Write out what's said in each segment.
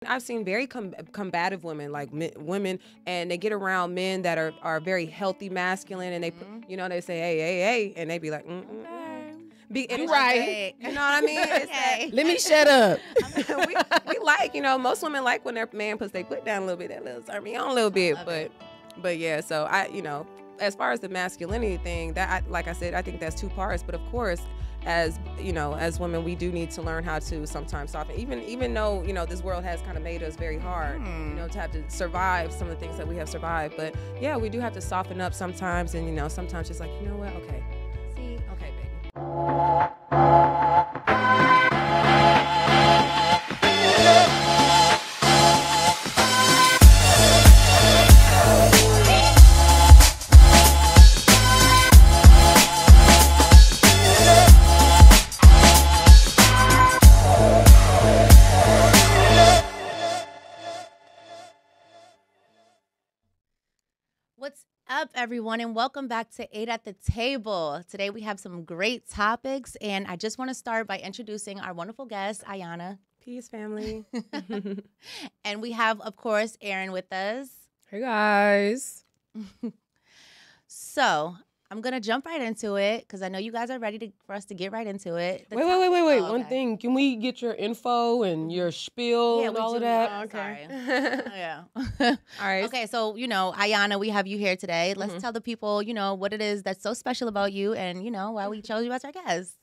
I've seen very combative women, like women, and they get around men that are very healthy, masculine, and they put, they say, hey, hey, hey, and they be like, and You it's right. you know what I mean? It's that, Let me shut up. we like, most women like when their man puts their foot down a little bit, that little turn me on a little bit, but yeah, so as far as the masculinity thing, like I said, I think that's two parts, but of course, as as women, we do need to learn how to sometimes soften, even though this world has kind of made us very hard, to have to survive some of the things that we have survived. But yeah, we do have to soften up sometimes, and sometimes just like, you know what, okay, okay, baby. What's up, everyone, and welcome back to 8 at the Table. Today we have some great topics, and I just want to start by introducing our wonderful guest, Ayana. Peace, family. And we have, of course, Aaron with us. Hey, guys. So I'm going to jump right into it because I know you guys are ready for us to get right into it. Wait. Oh, One thing. Can we get your info and your spiel and all of that? Oh, okay. Yeah. All right. Okay, so, Ayana, we have you here today. Let's tell the people, what it is that's so special about you and, why we chose you as our guest.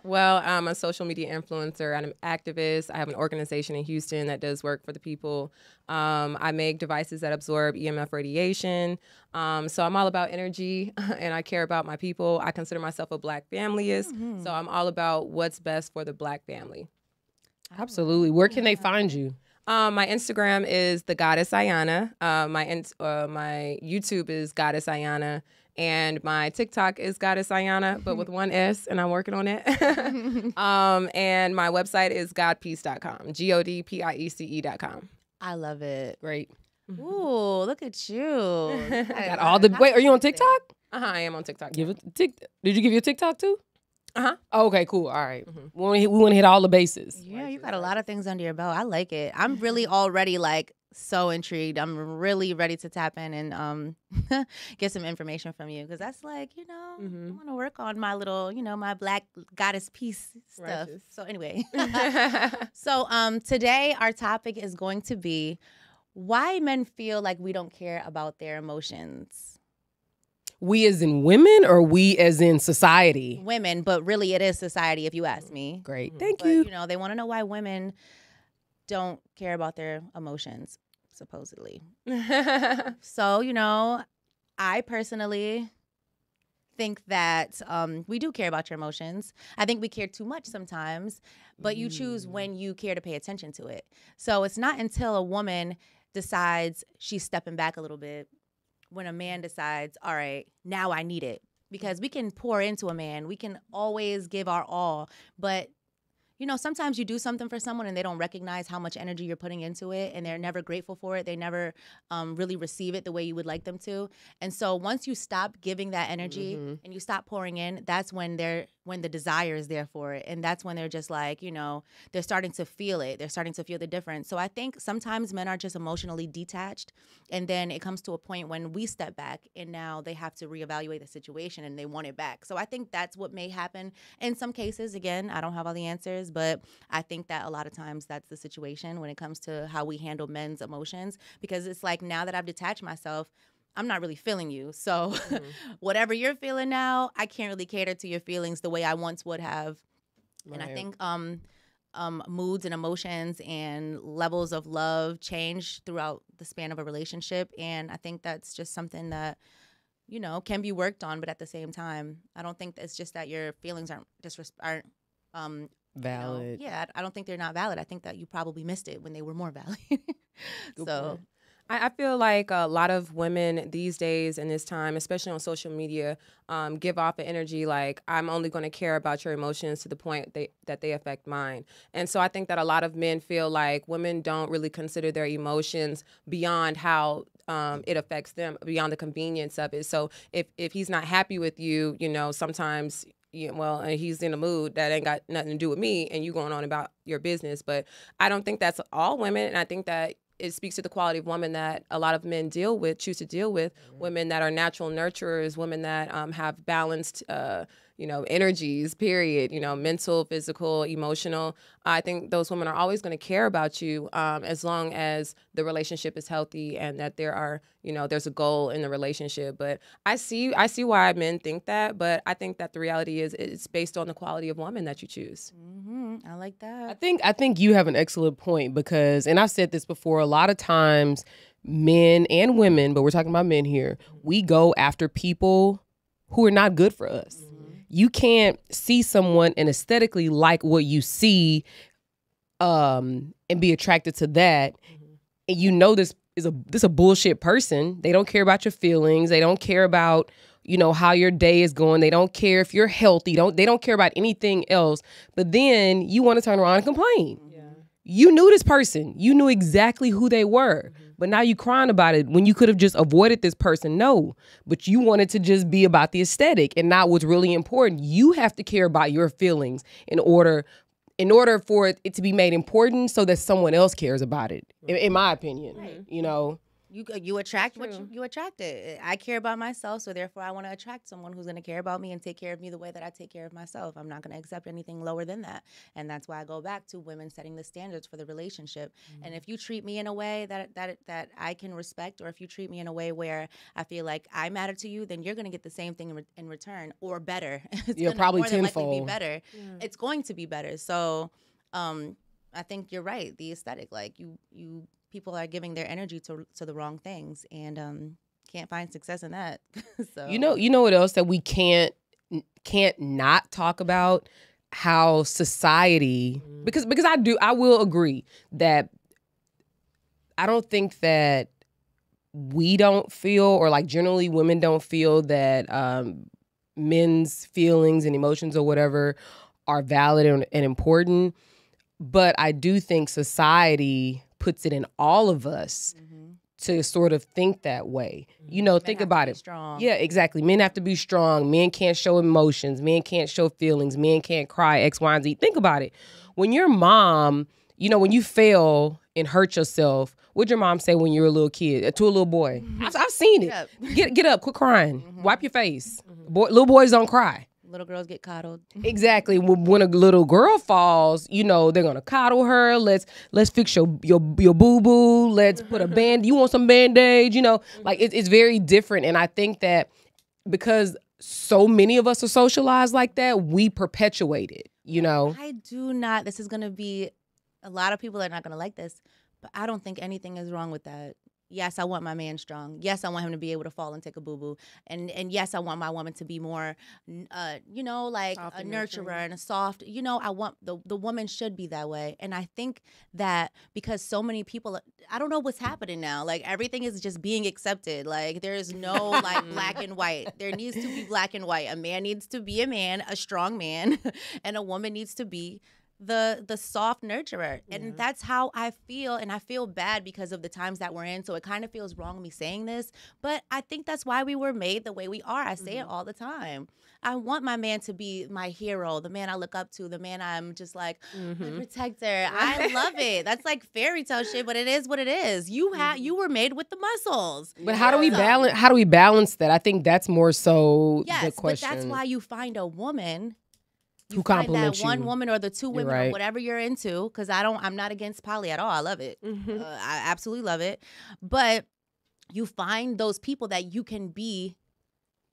Well, I'm a social media influencer. I'm an activist. I have an organization in Houston that does work for the people. I make devices that absorb EMF radiation. So I'm all about energy and I care about my people. I consider myself a Black familyist. So I'm all about what's best for the Black family. Absolutely. Where can they find you? My Instagram is the Goddess Ayana. My YouTube is Goddess Ayana. And my TikTok is Goddess Ayana, but with one S, and I'm working on it. And my website is godpiece.com, godpiece.com. I love it. Great. Ooh, look at you. I got all the. Wait, are you on TikTok? I am on TikTok. Give it. Did you give your TikTok too? Oh, okay, cool. All right. We want to hit all the bases. Yeah, you got a lot of things under your belt. I like it. I'm really already so intrigued. I'm really ready to tap in and get some information from you because that's I want to work on my little, my Black goddess piece stuff. Righteous. So anyway, so today our topic is going to be why men feel like we don't care about their emotions. We as in women or we as in society? Women, but really it is society if you ask me. Great. Thank you. They want to know why women don't care about their emotions, supposedly. So, I personally think that we do care about your emotions. I think we care too much sometimes, but you choose when you care to pay attention to it. So it's not until a woman decides she's stepping back a little bit when a man decides, all right, now I need it. Because we can pour into a man. We can always give our all, but sometimes you do something for someone and they don't recognize how much energy you're putting into it and they're never grateful for it. They never really receive it the way you would like them to. And so once you stop giving that energy and you stop pouring in, that's when the desire is there for it. And that's when they're just they're starting to feel it. They're starting to feel the difference. So I think sometimes men are just emotionally detached. And then it comes to a point when we step back and now they have to reevaluate the situation and they want it back. So I think that's what may happen in some cases. Again, I don't have all the answers, but I think that a lot of times that's the situation when it comes to how we handle men's emotions, because it's like now that I've detached myself, I'm not really feeling you. So whatever you're feeling now, I can't really cater to your feelings the way I once would have. Right. And I think moods and emotions and levels of love change throughout the span of a relationship. And I think that's just something that, can be worked on. But at the same time, I don't think it's just that your feelings aren't valid. Yeah, I don't think they're not valid. I think that you probably missed it when they were more valid. So I feel like a lot of women these days in this time, especially on social media, give off an energy like, I'm only going to care about your emotions to the point that they affect mine. And so I think that a lot of men feel like women don't really consider their emotions beyond how it affects them, beyond the convenience of it. So if he's not happy with you, sometimes well, and he's in a mood that ain't got nothing to do with me, and you going on about your business. But I don't think that's all women, and I think that it speaks to the quality of woman that a lot of men choose to deal with, women that are natural nurturers, women that have balanced, energies, period, mental, physical, emotional. I think those women are always going to care about you as long as the relationship is healthy and that there's a goal in the relationship. But I see why men think that, but I think that the reality is it's based on the quality of woman that you choose. Mm-hmm. I like that. I think you have an excellent point because, and I've said this before, a lot of times men and women, but we're talking about men here, we go after people who are not good for us. Mm-hmm. You can't see someone and aesthetically like what you see and be attracted to that. Mm-hmm. And you know this is a bullshit person. They don't care about your feelings. They don't care about, how your day is going. They don't care if you're healthy. They don't care about anything else. But then you want to turn around and complain. Yeah. You knew this person. You knew exactly who they were. Mm-hmm. But now you crying about it when you could have just avoided this person. No, but you wanted to just be about the aesthetic and not what's really important. You have to care about your feelings in order for it to be made important so that someone else cares about it, in my opinion. Right. You attract what you attracted. I care about myself, so therefore I want to attract someone who's going to care about me and take care of me the way that I take care of myself. I'm not going to accept anything lower than that. And that's why I go back to women setting the standards for the relationship. Mm-hmm. And if you treat me in a way that I can respect, or if you treat me in a way where I feel like I matter to you, then you're going to get the same thing in return or better. It's probably more than tenfold. likely be better. Yeah. It's going to be better. So I think you're right. The aesthetic, like you people are giving their energy to the wrong things and can't find success in that. So you know what else that we can't not talk about? How society, because I will agree that I don't think that we don't feel, or like generally women don't feel that men's feelings and emotions or whatever are valid and important. But I do think society puts it in all of us to sort of think that way. Think about it. Strong. Yeah, exactly. Men have to be strong. Men can't show emotions. Men can't show feelings. Men can't cry, X, Y, and Z. Think about it. When your mom, when you fail and hurt yourself, what'd your mom say when you were a little kid to a little boy? I've seen it. Get up, quit crying. Wipe your face. Little boys don't cry. Little girls get coddled. Exactly. When a little girl falls, they're gonna coddle her. Let's fix your boo-boo. Let's put a band. You want some Band-Aid? Like it's very different. And I think that because so many of us are socialized like that, we perpetuate it. I do not. This is gonna be a lot of people are not gonna like this, but I don't think anything is wrong with that. Yes, I want my man strong. Yes, I want him to be able to fall and take a boo-boo. And yes, I want my woman to be more, like soft a nurturer and a soft, I want the woman should be that way. And I think that because so many people, I don't know what's happening now. Like everything is just being accepted. Like there's no like black and white. There needs to be black and white. A man needs to be a man, a strong man, and a woman needs to be the soft nurturer. And that's how I feel. And I feel bad because of the times that we're in. So it kind of feels wrong me saying this. But I think that's why we were made the way we are. I say it all the time. I want my man to be my hero, the man I look up to, the man I'm just like, my protector. I love it. That's like fairy tale shit, but it is what it is. You were made with the muscles. But how do we balance that? I think that's more so the question. But that's why you find a woman who compliments that one woman or the two women or whatever you're into, because I'm not against poly at all. I love it. I absolutely love it. But you find those people that you can be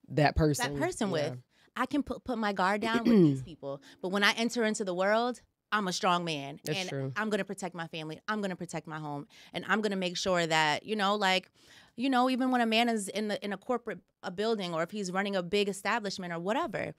that person with. I can put my guard down with these people. But when I enter into the world, I'm a strong man. That's true. I'm going to protect my family. I'm going to protect my home. And I'm going to make sure that, even when a man is in a corporate building, or if he's running a big establishment or whatever,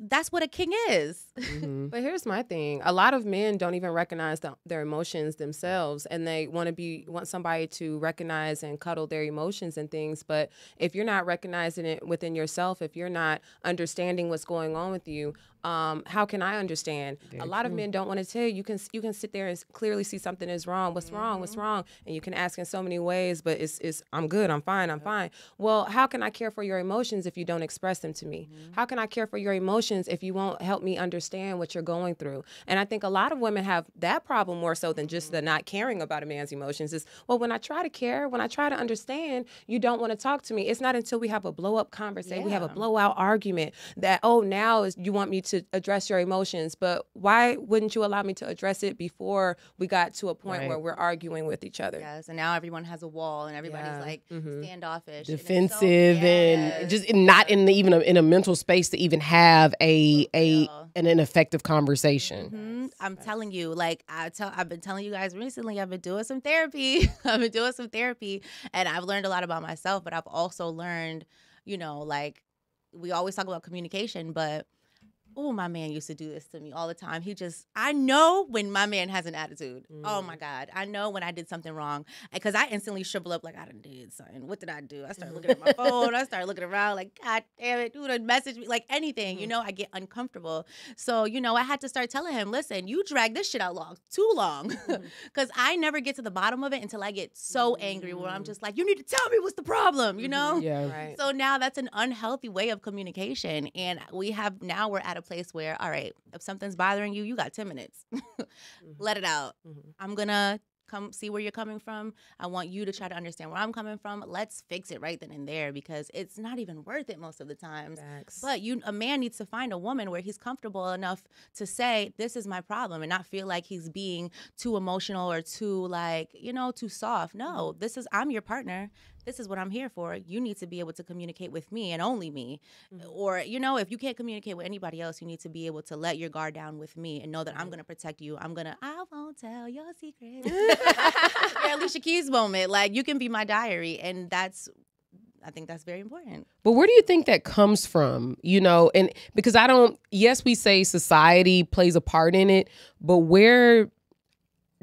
that's what a king is. But here's my thing. A lot of men don't even recognize their emotions themselves, and they want somebody to recognize and cuddle their emotions and things. But if you're not recognizing it within yourself, if you're not understanding what's going on with you, How can I understand? Very a lot true. of men don't want to tell you. You can sit there and clearly see something is wrong. What's wrong? What's wrong? And you can ask in so many ways, but it's I'm good. I'm fine. I'm fine. Well, how can I care for your emotions if you don't express them to me? How can I care for your emotions if you won't help me understand what you're going through? And I think a lot of women have that problem more so than just the not caring about a man's emotions. Is, well, when I try to care, when I try to understand, you don't want to talk to me. It's not until we have a blow up conversation, we have a blowout argument that, oh, now is you want me to address your emotions. But why wouldn't you allow me to address it before we got to a point where we're arguing with each other? Yes, and now everyone has a wall and everybody's like standoffish, defensive, and just not in even in a mental space to even have an effective conversation. I'm telling you, like I've been telling you guys recently, I've been doing some therapy. And I've learned a lot about myself, but I've also learned, like we always talk about communication, but oh, my man used to do this to me all the time. I know when my man has an attitude. Oh my God. I know when I did something wrong. Because I instantly shrivel up like, I done did something. What did I do? I started looking at my phone. I started looking around like, God damn it, dude, message me, like anything, I get uncomfortable. So, I had to start telling him, listen, you drag this shit out too long. Because I never get to the bottom of it until I get so angry where I'm just like, you need to tell me what's the problem, Yeah. Right. So now that's an unhealthy way of communication. And we're at a place where, all right, if something's bothering you, you got 10 minutes. Let it out. I'm going to come see where you're coming from. I want you to try to understand where I'm coming from. Let's fix it right then and there, because it's not even worth it most of the times. Facts. But a man needs to find a woman where he's comfortable enough to say, this is my problem, and not feel like he's being too emotional or too too soft. No, I'm your partner. This is what I'm here for. You need to be able to communicate with me and only me. Or, if you can't communicate with anybody else, you need to be able to let your guard down with me and know that I'm going to protect you. I won't tell your secrets. Your Alicia Keys moment. Like, you can be my diary. And I think that's very important. But where do you think that comes from? And because yes, we say society plays a part in it, but where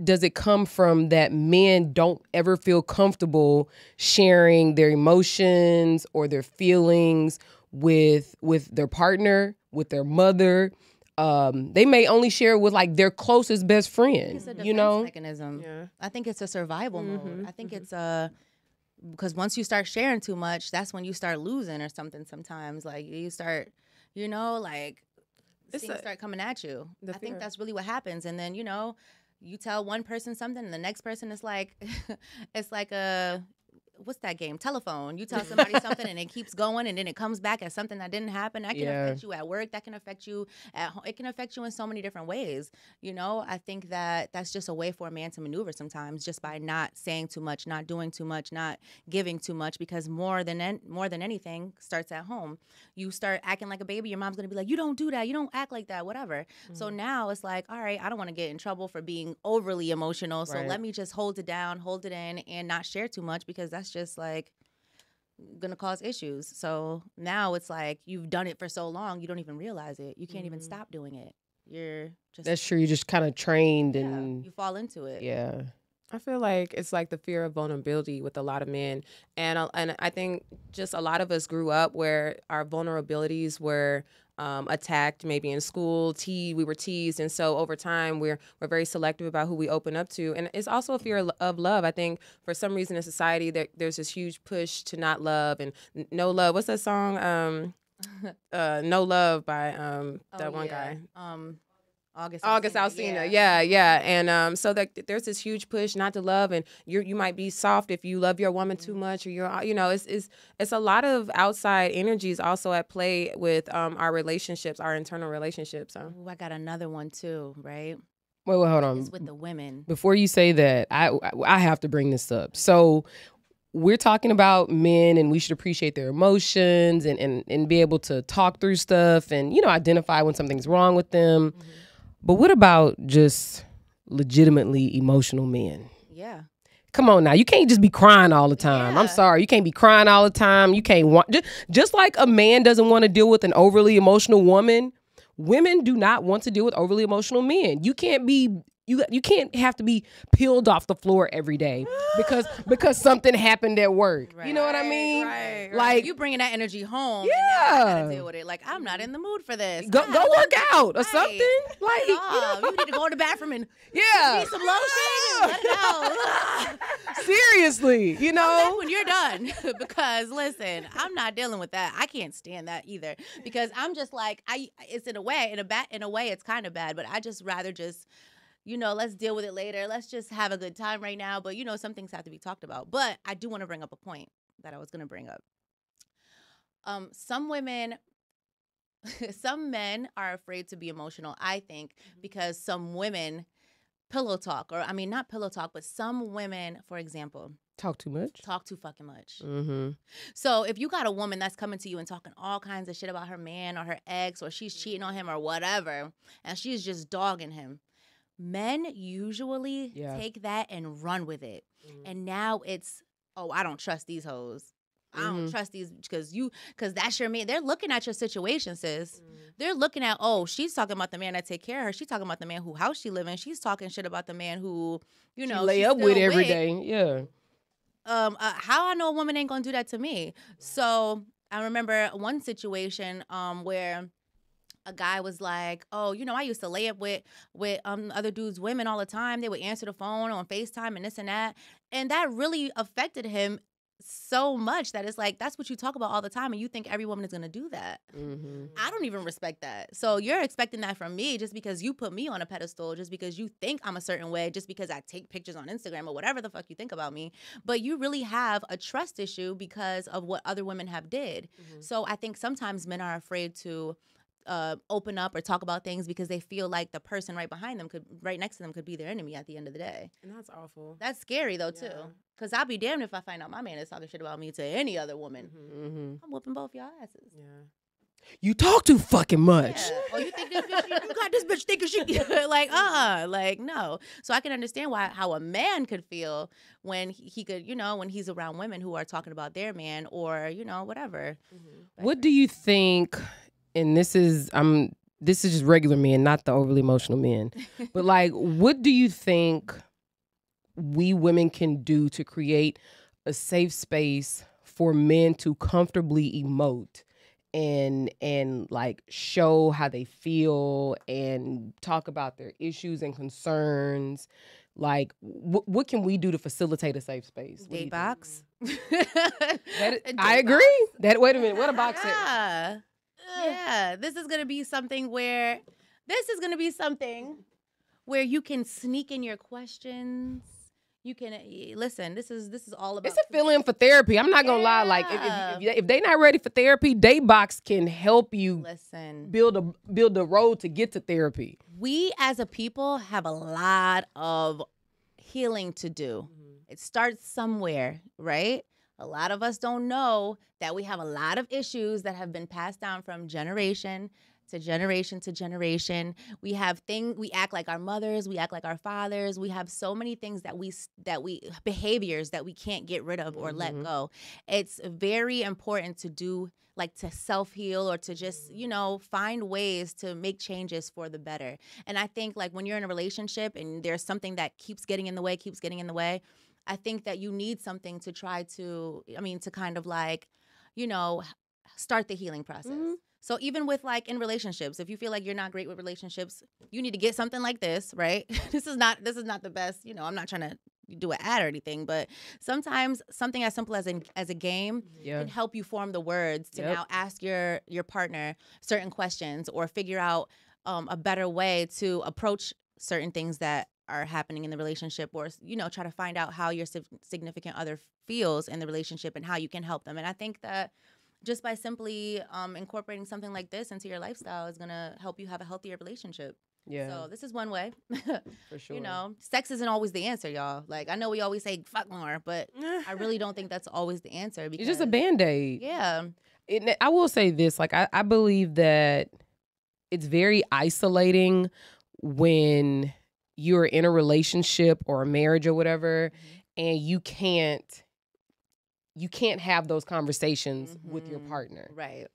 does it come from that men don't ever feel comfortable sharing their emotions or their feelings with their partner, with their mother? They may only share with like their closest best friend. It's a defense mechanism. Yeah. I think it's a survival mode. I think it's because once you start sharing too much, that's when you start losing or something. Sometimes, like you start, things start coming at you. I think that's really what happens, and then you tell one person something, and the next person is like, it's like what's that game? Telephone. You tell somebody something, and it keeps going, and then it comes back as something that didn't happen. That can affect you at work. That can affect you at home. It can affect you in so many different ways. I think that's just a way for a man to maneuver sometimes, just by not saying too much, not doing too much, not giving too much, because more than anything starts at home. You start acting like a baby, your mom's gonna be like, you don't do that, you don't act like that, whatever. So now it's like, all right, I don't want to get in trouble for being overly emotional, so let me just hold it down, hold it in, and not share too much, because that's just like gonna cause issues. So now it's like you've done it for so long, you don't even realize it. You can't even stop doing it. That's true. You're just kind of trained and you fall into it. Yeah. I feel like it's like the fear of vulnerability with a lot of men. And I think just a lot of us grew up where our vulnerabilities were attacked, maybe in school, we were teased. And so over time, we're very selective about who we open up to. And it's also a fear of love. I think for some reason in society, there's this huge push to not love and no love. What's that song? No Love by that one guy. August Alsina. Yeah. And so that there's this huge push not to love, and you might be soft if you love your woman too much, or it's a lot of outside energies also at play with our relationships, our internal relationships. So. Ooh, I got another one too, right? Wait, hold on. It's with the women. Before you say that, I have to bring this up. So we're talking about men, and we should appreciate their emotions and be able to talk through stuff and identify when something's wrong with them. Mm-hmm. But what about just legitimately emotional men? Yeah. Come on now. You can't just be crying all the time. Yeah. I'm sorry. You can't be crying all the time. You can't just like a man doesn't want to deal with an overly emotional woman, women do not want to deal with overly emotional men. You can't be You can't have to be peeled off the floor every day because something happened at work. Right. You know what I mean? Right. Like You bringing that energy home. Yeah. And now I gotta deal with it. Like, I'm not in the mood for this. go work out or Right. something. Like You need to go to the bathroom and yeah. need some lotion and let it out. Seriously, Come back when you're done. Because listen, I'm not dealing with that. I can't stand that either. Because I'm just like, it's in a way it's kind of bad, but I just rather just, let's deal with it later. Let's just have a good time right now. But some things have to be talked about. But I do want to bring up a point that I was gonna bring up. Some men are afraid to be emotional, I think, because some women pillow talk, or I mean, not pillow talk, but some women, for example, talk too much. talk too fucking much. Mm-hmm. So if you got a woman that's coming to you and talking all kinds of shit about her man or her ex, or she's cheating on him or whatever, and she's just dogging him, men usually take that and run with it. And now it's, oh, I don't trust these hoes. I don't trust these because that's your man. They're looking at your situation, sis. They're looking at, oh, she's talking about the man that take care of her. She's talking about the man who house she live in. She's talking shit about the man who, she lay up with every day. Yeah. How I know a woman ain't gonna do that to me? So I remember one situation where a guy was like, oh, I used to lay up with other dudes' women all the time. They would answer the phone on FaceTime and this and that. And that really affected him so much that it's like, that's what you talk about all the time, and you think every woman is going to do that. I don't even respect that. So you're expecting that from me just because you put me on a pedestal, just because you think I'm a certain way, just because I take pictures on Instagram or whatever the fuck you think about me. But you really have a trust issue because of what other women have did. So I think sometimes men are afraid to open up or talk about things because they feel like the person right next to them could be their enemy at the end of the day. And that's awful. That's scary though too. Because I'll be damned if I find out my man is talking shit about me to any other woman. I'm whooping both y'all asses. Yeah. You talk too fucking much. Yeah. Oh, you think this bitch, you got this bitch thinking she like no. So I can understand how a man could feel when he could, when he's around women who are talking about their man or, whatever. What do you think? And this is just regular men, not the overly emotional men. But like, what do you think we women can do to create a safe space for men to comfortably emote and like show how they feel and talk about their issues and concerns? Like, what can we do to facilitate a safe space? Date box. I agree. Wait a minute. What a box is? Yeah, this is gonna be something where you can sneak in your questions. You can listen. This is all about. It's a fill-in for therapy. I'm not gonna lie. Like if they not ready for therapy, Daybox can help you build a road to get to therapy. We as a people have a lot of healing to do. It starts somewhere, right? A lot of us don't know that we have a lot of issues that have been passed down from generation to generation to generation. We act like our mothers, we act like our fathers. We have so many things behaviors that we can't get rid of or let go. It's very important to do, like, to self-heal or to just, find ways to make changes for the better. And I think, like, when you're in a relationship and there's something that keeps getting in the way, I think that you need something to try to kind of like, start the healing process. So even with, like, in relationships, if you feel like you're not great with relationships, you need to get something like this, right? This is not the best, I'm not trying to do an ad or anything, but sometimes something as simple as a game can help you form the words to now ask your partner certain questions or figure out a better way to approach certain things that are happening in the relationship, or try to find out how your significant other feels in the relationship and how you can help them. And I think that just by simply incorporating something like this into your lifestyle is gonna help you have a healthier relationship. Yeah. So this is one way. For sure. Sex isn't always the answer, y'all. Like, I know we always say fuck more, but I really don't think that's always the answer. Because it's just a Band-Aid. Yeah. I will say this, like, I believe that it's very isolating when you're in a relationship or a marriage or whatever, and you can't have those conversations with your partner. Right.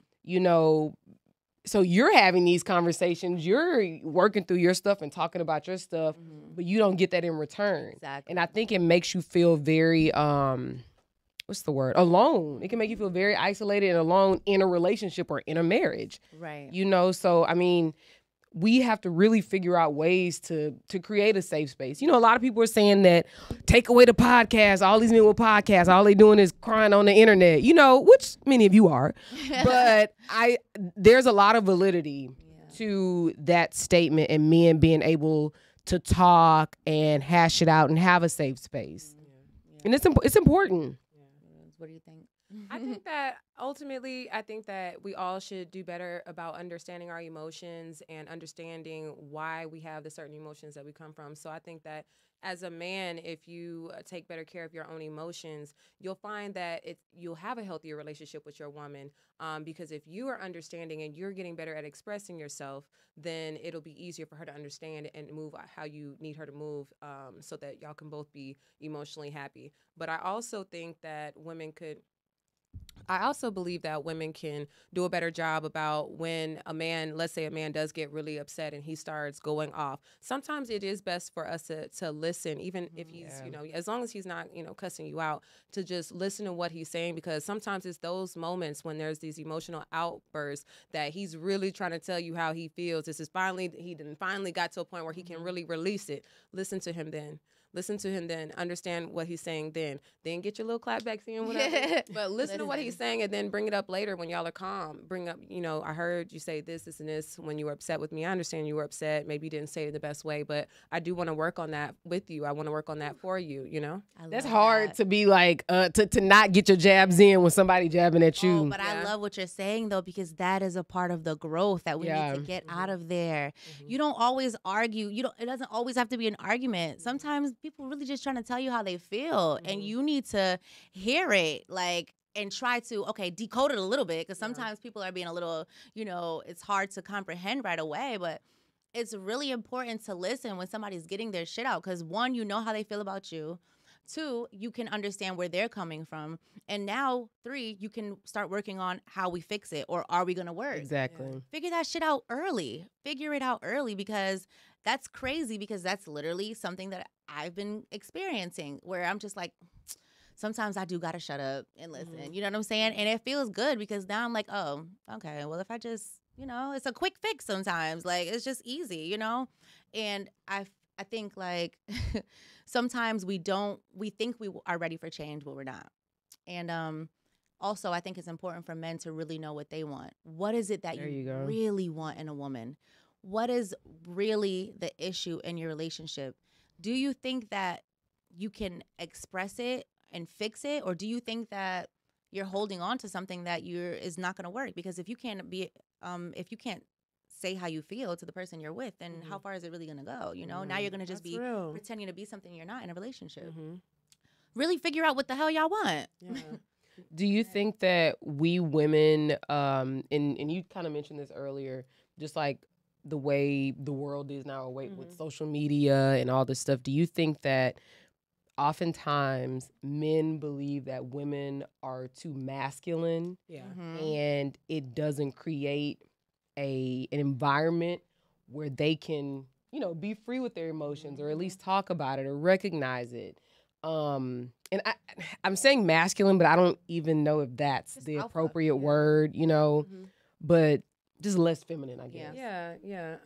so you're having these conversations, you're working through your stuff and talking about your stuff, but you don't get that in return. Exactly. And I think it makes you feel very, what's the word? Alone. It can make you feel very isolated and alone in a relationship or in a marriage. Right. You know, so I mean, we have to really figure out ways to create a safe space. You know, a lot of people are saying that take away the podcast, all these men with podcasts, all they doing is crying on the internet, you know, which many of you are. But there's a lot of validity to that statement and men being able to talk and hash it out and have a safe space. And it's important. What do you think? I think that ultimately, I think that we all should do better about understanding our emotions and understanding why we have the certain emotions that we come from. So I think that as a man, if you take better care of your own emotions, you'll find that you'll have a healthier relationship with your woman. Because if you are understanding and you're getting better at expressing yourself, then it'll be easier for her to understand and move how you need her to move, so that y'all can both be emotionally happy. But I also think that I also believe that women can do a better job about when a man, let's say a man does get really upset and he starts going off. Sometimes it is best for us to listen, even if he's, you know, as long as he's not, you know, cussing you out, to just listen to what he's saying, because sometimes it's those moments when there's these emotional outbursts that he's really trying to tell you how he feels. He finally got to a point where he can really release it. Listen to him then. Listen to him then. Understand what he's saying then. Then get your little clapbacks in, whatever. But listen to what he's saying and then bring it up later when y'all are calm. Bring up, you know, I heard you say this, and this when you were upset with me. I understand you were upset. Maybe you didn't say it the best way, but I do want to work on that with you. I want to work on that for you, you know? That's hard to be like, to not get your jabs in when somebody jabbing at you. But I love what you're saying, though, because that is a part of the growth that we need to get out of there. You don't always argue. It doesn't always have to be an argument. Sometimes people really just trying to tell you how they feel, and you need to hear it, like, and try to, decode it a little bit, because sometimes people are being a little, you know, it's hard to comprehend right away, but it's really important to listen when somebody's getting their shit out, because one, you know how they feel about you. Two, you can understand where they're coming from. And now, three, you can start working on how we fix it, or are we going to work? Exactly. Figure that shit out early. Figure it out early, because that's crazy, because that's literally something that I've been experiencing, where I'm just like, sometimes I do got to shut up and listen. You know what I'm saying? And it feels good, because now I'm like, oh, okay, well, if I just, you know, it's a quick fix sometimes. Like, it's just easy, you know? And I think, like, sometimes we think we are ready for change, but we're not. And also, I think it's important for men to really know what they want. What is it that you really want in a woman? What is really the issue in your relationship? Do you think that you can express it and fix it, or do you think that you're holding on to something that is not going to work? Because if you can't say how you feel to the person you're with, then how far is it really going to go? You know, now you're going to just be pretending to be something you're not in a relationship. Really figure out what the hell y'all want. Yeah. Do you think that we women, and you kind of mentioned this earlier, just like the way the world is now, with social media and all this stuff, do you think that oftentimes men believe that women are too masculine, and it doesn't create an environment where they can, you know, be free with their emotions, or at least talk about it or recognize it? And I'm saying masculine, but I don't even know if that's just the appropriate word, you know, but just less feminine, I guess. Yeah.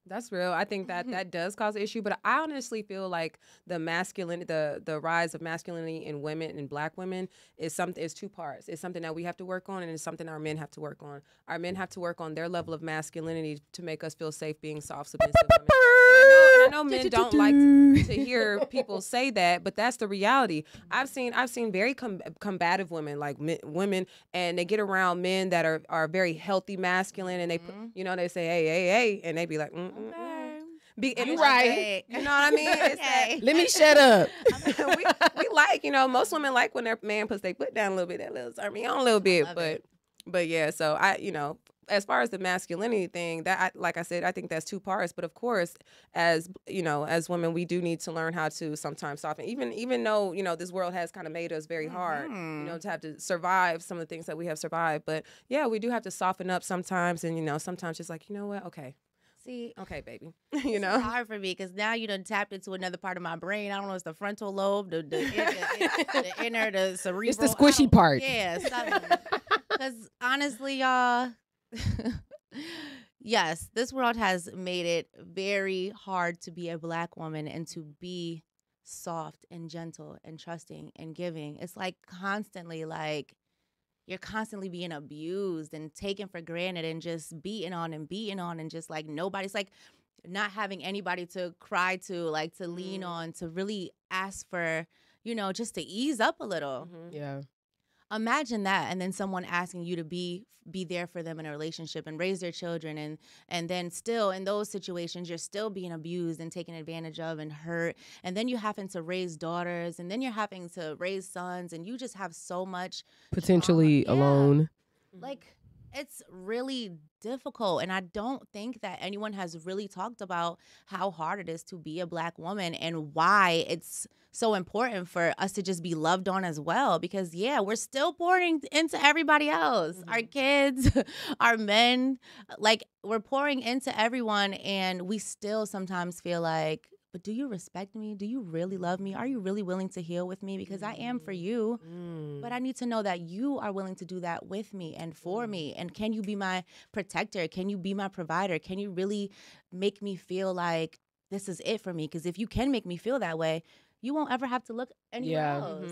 That's real. I think that does cause an issue, but I honestly feel like the rise of masculinity in women and Black women is two parts. It's something that we have to work on, and it's something our men have to work on. Our men have to work on their level of masculinity to make us feel safe being soft, submissive women. I know men don't like to hear people say that, but that's the reality. I've seen very combative women, like women, and they get around men that are very healthy, masculine, and they they say hey, and they be like You're right. You know what I mean? It's let me shut up. we like, you know, most women like when their man puts their foot down a little bit, that little turn me on a little bit, but yeah. So as far as the masculinity thing, like I said, I think that's two parts. But of course, as as women, we do need to learn how to sometimes soften. Even though this world has kind of made us very hard, to have to survive some of the things that we have survived. But yeah, we do have to soften up sometimes, and sometimes just like what, okay. See, okay, baby. It's hard for me because now you done tapped into another part of my brain. I don't know, it's the frontal lobe, the inner, the cerebral. It's the squishy part. Yeah, because honestly, y'all, yes, this world has made it very hard to be a Black woman and to be soft and gentle and trusting and giving. It's like constantly you're constantly being abused and taken for granted and just beaten on and just like nobody's like not having anybody to cry to, like to lean on, to really ask for, just to ease up a little. Yeah. Imagine that, and then someone asking you to be there for them in a relationship and raise their children, and then still in those situations you're still being abused and taken advantage of and hurt, and then you're having to raise daughters, and then you're having to raise sons, and you just have so much potentially alone. Like, it's really difficult, and I don't think that anyone has really talked about how hard it is to be a Black woman and why it's so important for us to just be loved on as well, because we're still pouring into everybody else, our kids, our men, like we're pouring into everyone, and we still sometimes feel like, but do you respect me? Do you really love me? Are you really willing to heal with me? Because I am for you, but I need to know that you are willing to do that with me and for me. And can you be my protector? Can you be my provider? Can you really make me feel like this is it for me? Because if you can make me feel that way, you won't ever have to look anywhere else.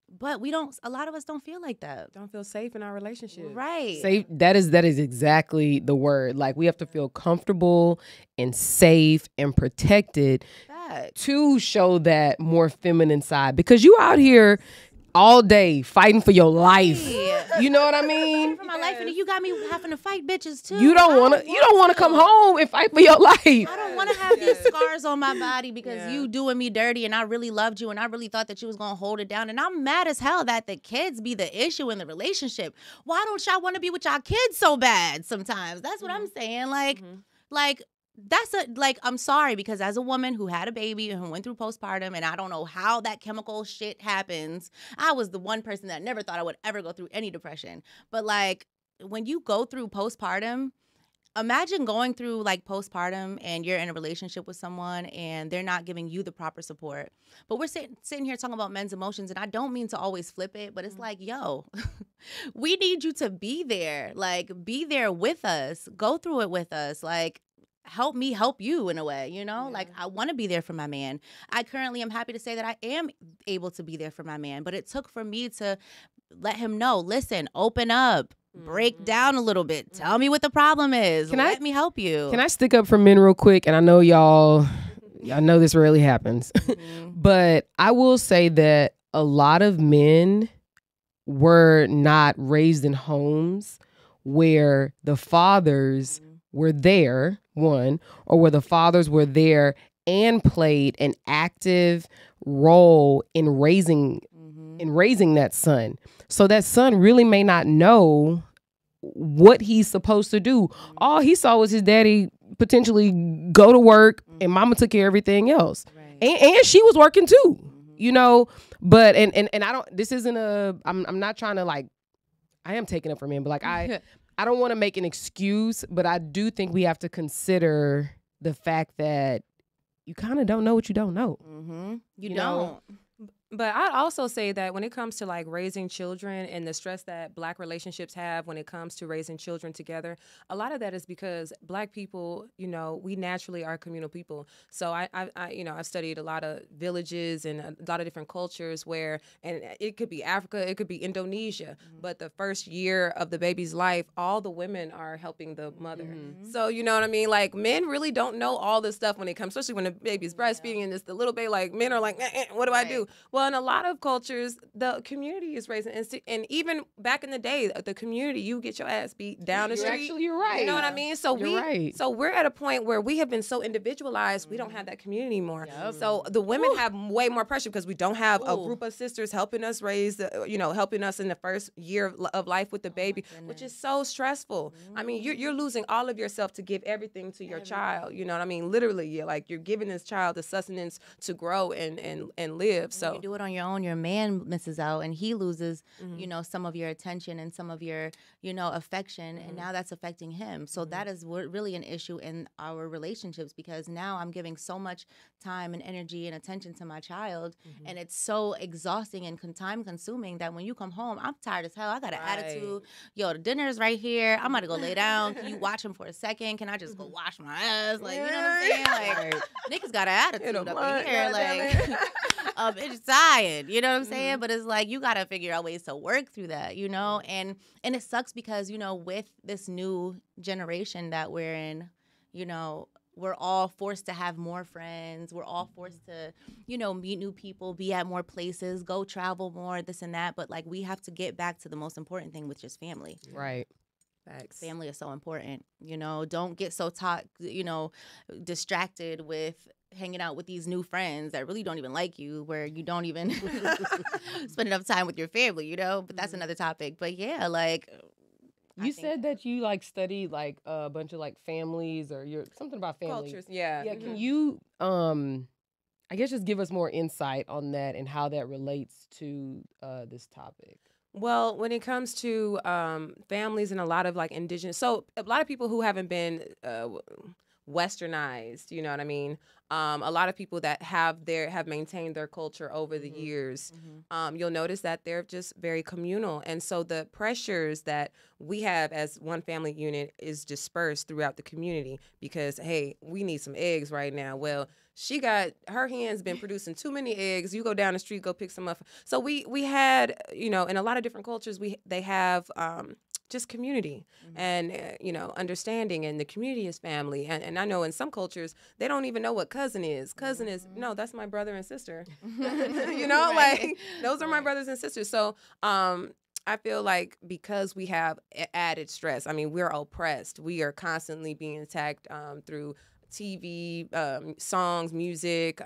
But a lot of us don't feel like that. Don't feel safe in our relationship. Right. Safe. That is exactly the word. Like, we have to feel comfortable and safe and protected to show that more feminine side, because you out here all day fighting for your life. You know what I mean? For my life, and you got me having to fight bitches too. You don't want to come home and fight for your life. I don't want to have these scars on my body because you doing me dirty, and I really loved you, and I really thought that you was gonna hold it down, and I'm mad as hell that the kids be the issue in the relationship. Why don't y'all want to be with y'all kids so bad sometimes? That's what I'm saying. Like I'm sorry, because as a woman who had a baby and who went through postpartum, and I don't know how that chemical shit happens, I was the one person that never thought I would ever go through any depression. But like, when you go through postpartum, imagine going through like postpartum and you're in a relationship with someone and they're not giving you the proper support. But we're sitting here talking about men's emotions, and I don't mean to always flip it, but it's like, yo, we need you to be there. Like, be there with us. Go through it with us. Like, help me help you in a way, Like, I want to be there for my man. I currently am happy to say that I am able to be there for my man, but it took for me to let him know, listen, open up, break down a little bit. Tell me what the problem is. Let me help you. Can I stick up for men real quick? And I know y'all know this rarely happens, but I will say that a lot of men were not raised in homes where the fathers were there, one, or where the fathers were there and played an active role in raising that son. So that son really may not know what he's supposed to do. All he saw was his daddy potentially go to work, and mama took care of everything else. Right. And she was working too, but and I don't, this isn't I'm not trying to, like, I am taking up for men, but like I don't want to make an excuse, but I do think we have to consider the fact that you kind of don't know what you don't know. You don't. But I'd also say that when it comes to like raising children and the stress that Black relationships have when it comes to raising children together, a lot of that is because Black people, we naturally are communal people. So I've studied a lot of villages and a lot of different cultures where, and it could be Africa, it could be Indonesia, but the first year of the baby's life, all the women are helping the mother. So you know what I mean? Like, men really don't know all this stuff when it comes, especially when the baby's breastfeeding and it's the little baby. Like, men are like, what do I do? Well, Well, in a lot of cultures, the community is raising, and even back in the day, the community, you get your ass beat down the street. You're right. You know what I mean? So so we're at a point where we have been so individualized, we don't have that community anymore. Yep. So the women have way more pressure because we don't have a group of sisters helping us raise, helping us in the first year of life with the baby, which is so stressful. I mean, you're losing all of yourself to give everything to your child. You know what I mean? Literally, you're giving this child the sustenance to grow and live. So you do it on your own, your man misses out and he loses, some of your attention and some of your, affection, and now that's affecting him. So that is really an issue in our relationships, because now I'm giving so much time and energy and attention to my child, and it's so exhausting and time consuming that when you come home, I'm tired as hell. I got an attitude. Yo, the dinner's right here. I'm about to go lay down. Can you watch him for a second? Can I just go wash my ass? Like, you know what I'm saying? Like, niggas got an attitude up in here. Like, it's tired. You know what I'm saying? But it's like, you got to figure out ways to work through that, and it sucks because, with this new generation that we're in, we're all forced to have more friends. We're all forced to, meet new people, be at more places, go travel more, this and that. But like, we have to get back to the most important thing, which is family. Right. Facts. Family is so important. Don't get so distracted with hanging out with these new friends that really don't even like you, where you don't even spend enough time with your family, But that's another topic. But yeah, like. You said that you studied a bunch of families, or you're something about family cultures. Yeah. Yeah. Can you I guess just give us more insight on that and how that relates to this topic? Well, when it comes to families and a lot of indigenous, so a lot of people who haven't been westernized, you know what I mean? A lot of people that have maintained their culture over the years, you'll notice that they're just very communal. And so the pressures that we have as one family unit is dispersed throughout the community because, hey, we need some eggs right now. Well, her hen's been producing too many eggs. You go down the street, go pick some up. So we had, in a lot of different cultures, they have just community and, understanding, and the community is family. And I know in some cultures, they don't even know what cousin is. Cousin is, no, that's my brother and sister. Those are my brothers and sisters. So I feel like because we have added stress, I mean, we're oppressed. We are constantly being attacked through TV, songs, music,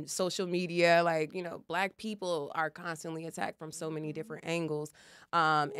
social media. Black people are constantly attacked from so many different angles. And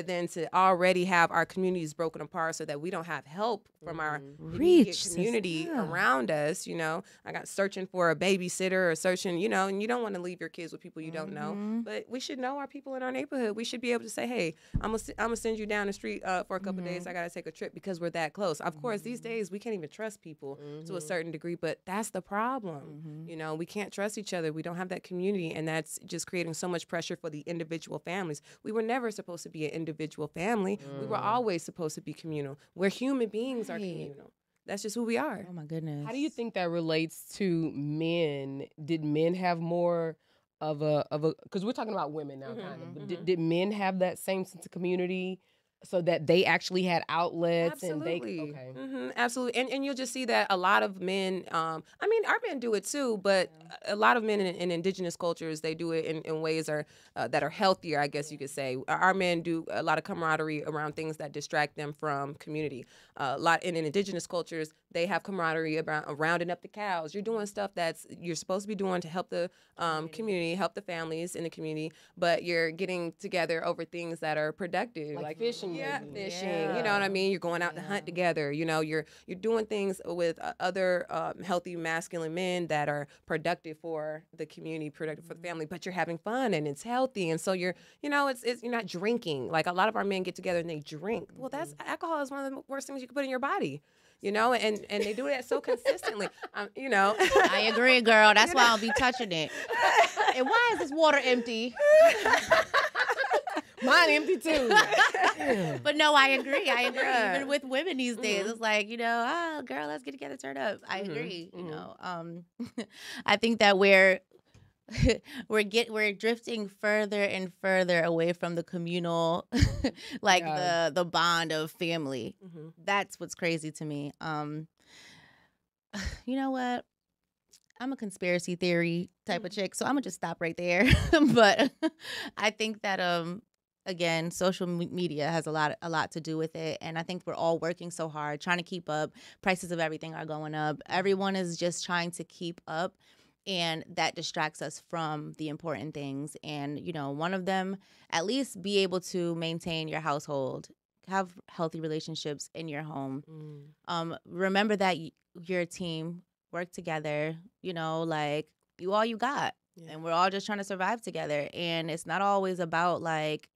then to already have our communities broken apart so that we don't have help from our immediate community around us. I got searching for a babysitter or searching, and you don't want to leave your kids with people you don't know. But we should know our people in our neighborhood. We should be able to say, hey, I'm gonna send you down the street for a couple of days. I got to take a trip because we're that close. Of course, these days we can't even trust people to a certain degree, but that's the problem. We can't trust each other. We don't have that community, and that's just creating so much pressure for the individual families. We were never supposed to be an individual family. We were always supposed to be communal. We're human beings are communal. That's just who we are. Oh my goodness. How do you think that relates to men? Did men have more of a because we're talking about women now, kind of. But did men have that same sense of community so that they actually had outlets? Absolutely. And they Absolutely. And you'll just see that a lot of men, I mean, our men do it too, but a lot of men in indigenous cultures, they do it in ways that are healthier, I guess you could say. Our men do a lot of camaraderie around things that distract them from community. A lot in indigenous cultures, they have camaraderie about rounding up the cows. You're doing stuff you're supposed to be doing to help the community, help the families in the community, but you're getting together over things that are productive, like fishing. Yeah, fishing. Yeah. You know what I mean? You're going out to hunt together. You're doing things with other healthy masculine men that are productive for the community, productive for the family. But you're having fun and it's healthy, and so you're not drinking. Like a lot of our men get together and they drink. Well, alcohol is one of the worst things you can put in your body. And they do that so consistently. I agree, girl. That's why I'll be touching it. And why is this water empty? Mine empty too. But no, I agree. Even with women these days, it's like, oh, girl, let's get together, turn up. I agree. I think that we're drifting further and further away from the communal, the bond of family. That's what's crazy to me. You know what? I'm a conspiracy theory type of chick, so I'm gonna just stop right there. But I think that again, social media has a lot to do with it, and I think we're all working so hard trying to keep up. Prices of everything are going up. Everyone is just trying to keep up, and that distracts us from the important things. And one of them, at least be able to maintain your household, have healthy relationships in your home. Remember that you're a team. Work together, like you all you got. Yeah. And we're all just trying to survive together. And it's not always about like,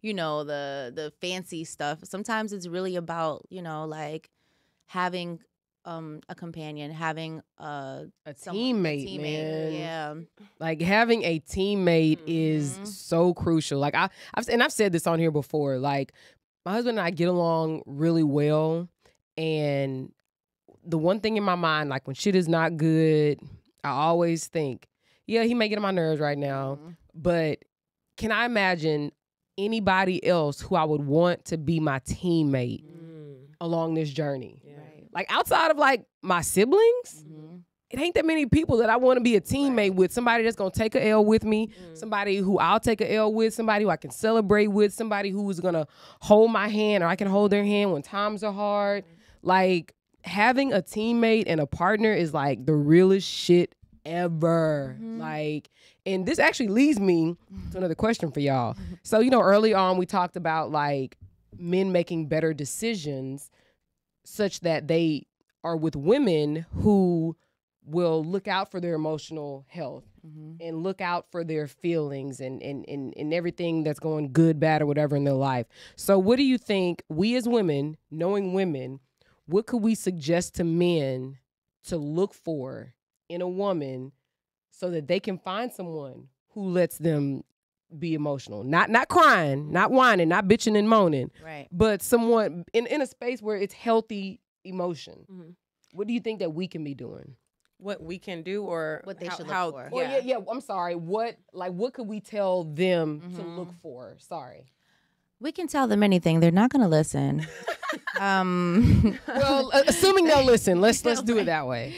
the fancy stuff. Sometimes it's really about, like having a companion, having a teammate, man. Yeah. Like having a teammate is so crucial. Like I've said this on here before. Like my husband and I get along really well, and the one thing in my mind, like when shit is not good, I always think, yeah, he may get on my nerves right now, but can I imagine anybody else who I would want to be my teammate along this journey? Yeah. Right. Like outside of like my siblings, it ain't that many people that I want to be a teammate with. Somebody that's going to take a L with me, somebody who I'll take a L with, somebody who I can celebrate with, somebody who is going to hold my hand or I can hold their hand when times are hard. Like, having a teammate and a partner is like the realest shit ever. Like, and this actually leads me to another question for y'all. So, early on we talked about like men making better decisions such that they are with women who will look out for their emotional health and look out for their feelings and everything that's going good, bad, or whatever in their life. So what do you think we as women, knowing women, what could we suggest to men to look for in a woman so that they can find someone who lets them be emotional? Not crying, not whining, not bitching and moaning, right? But someone in a space where it's healthy emotion. What do you think that we can be doing? What we can do, or what they should look for? Well, yeah. I'm sorry. What could we tell them to look for? Sorry. We can tell them anything. They're not going to listen. Well, assuming they'll listen, let's do it that way.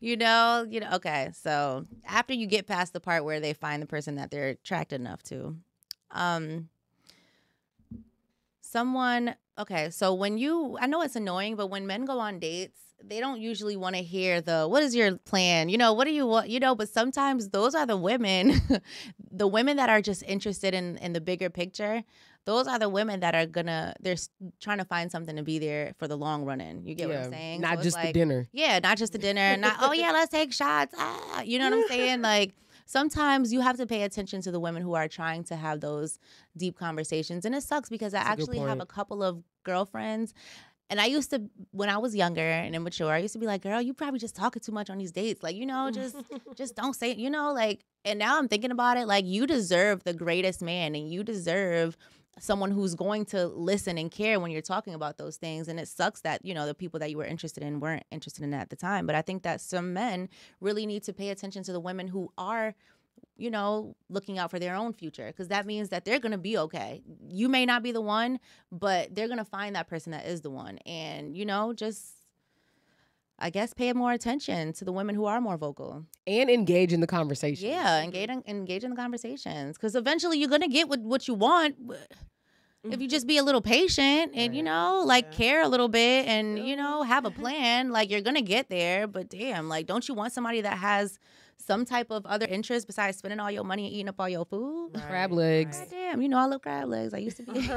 Okay. So after you get past the part where they find the person that they're attracted enough to, okay. So I know it's annoying, but when men go on dates, they don't usually want to hear what is your plan? What do you want? But sometimes those are the women, the women that are just interested in the bigger picture. Those are the women that are they're trying to find something to be there for the long run in. You get what I'm saying? Not just the dinner. Yeah, not just the dinner. Not, oh yeah, let's take shots. You know what I'm saying? Like, sometimes you have to pay attention to the women who are trying to have those deep conversations. And it sucks because I actually have a couple of girlfriends. And I used to, when I was younger and immature, I used to be like, girl, you probably just talking too much on these dates. Like, just don't say it, like, and now I'm thinking about it, like, you deserve the greatest man and you deserve someone who's going to listen and care when you're talking about those things. And it sucks that, the people that you were interested in weren't interested in at the time. But I think that some men really need to pay attention to the women who are, looking out for their own future, because that means that they're going to be okay. You may not be the one, but they're going to find that person that is the one. And, just, I guess, pay more attention to the women who are more vocal. And engage in the conversation. Yeah, engage in the conversations, because eventually you're going to get what you want. If you just be a little patient and, care a little bit and, have a plan, like, you're going to get there. But damn, like, don't you want somebody that has some type of other interest besides spending all your money and eating up all your food? Right. Crab legs. God damn, I love crab legs. I used to be.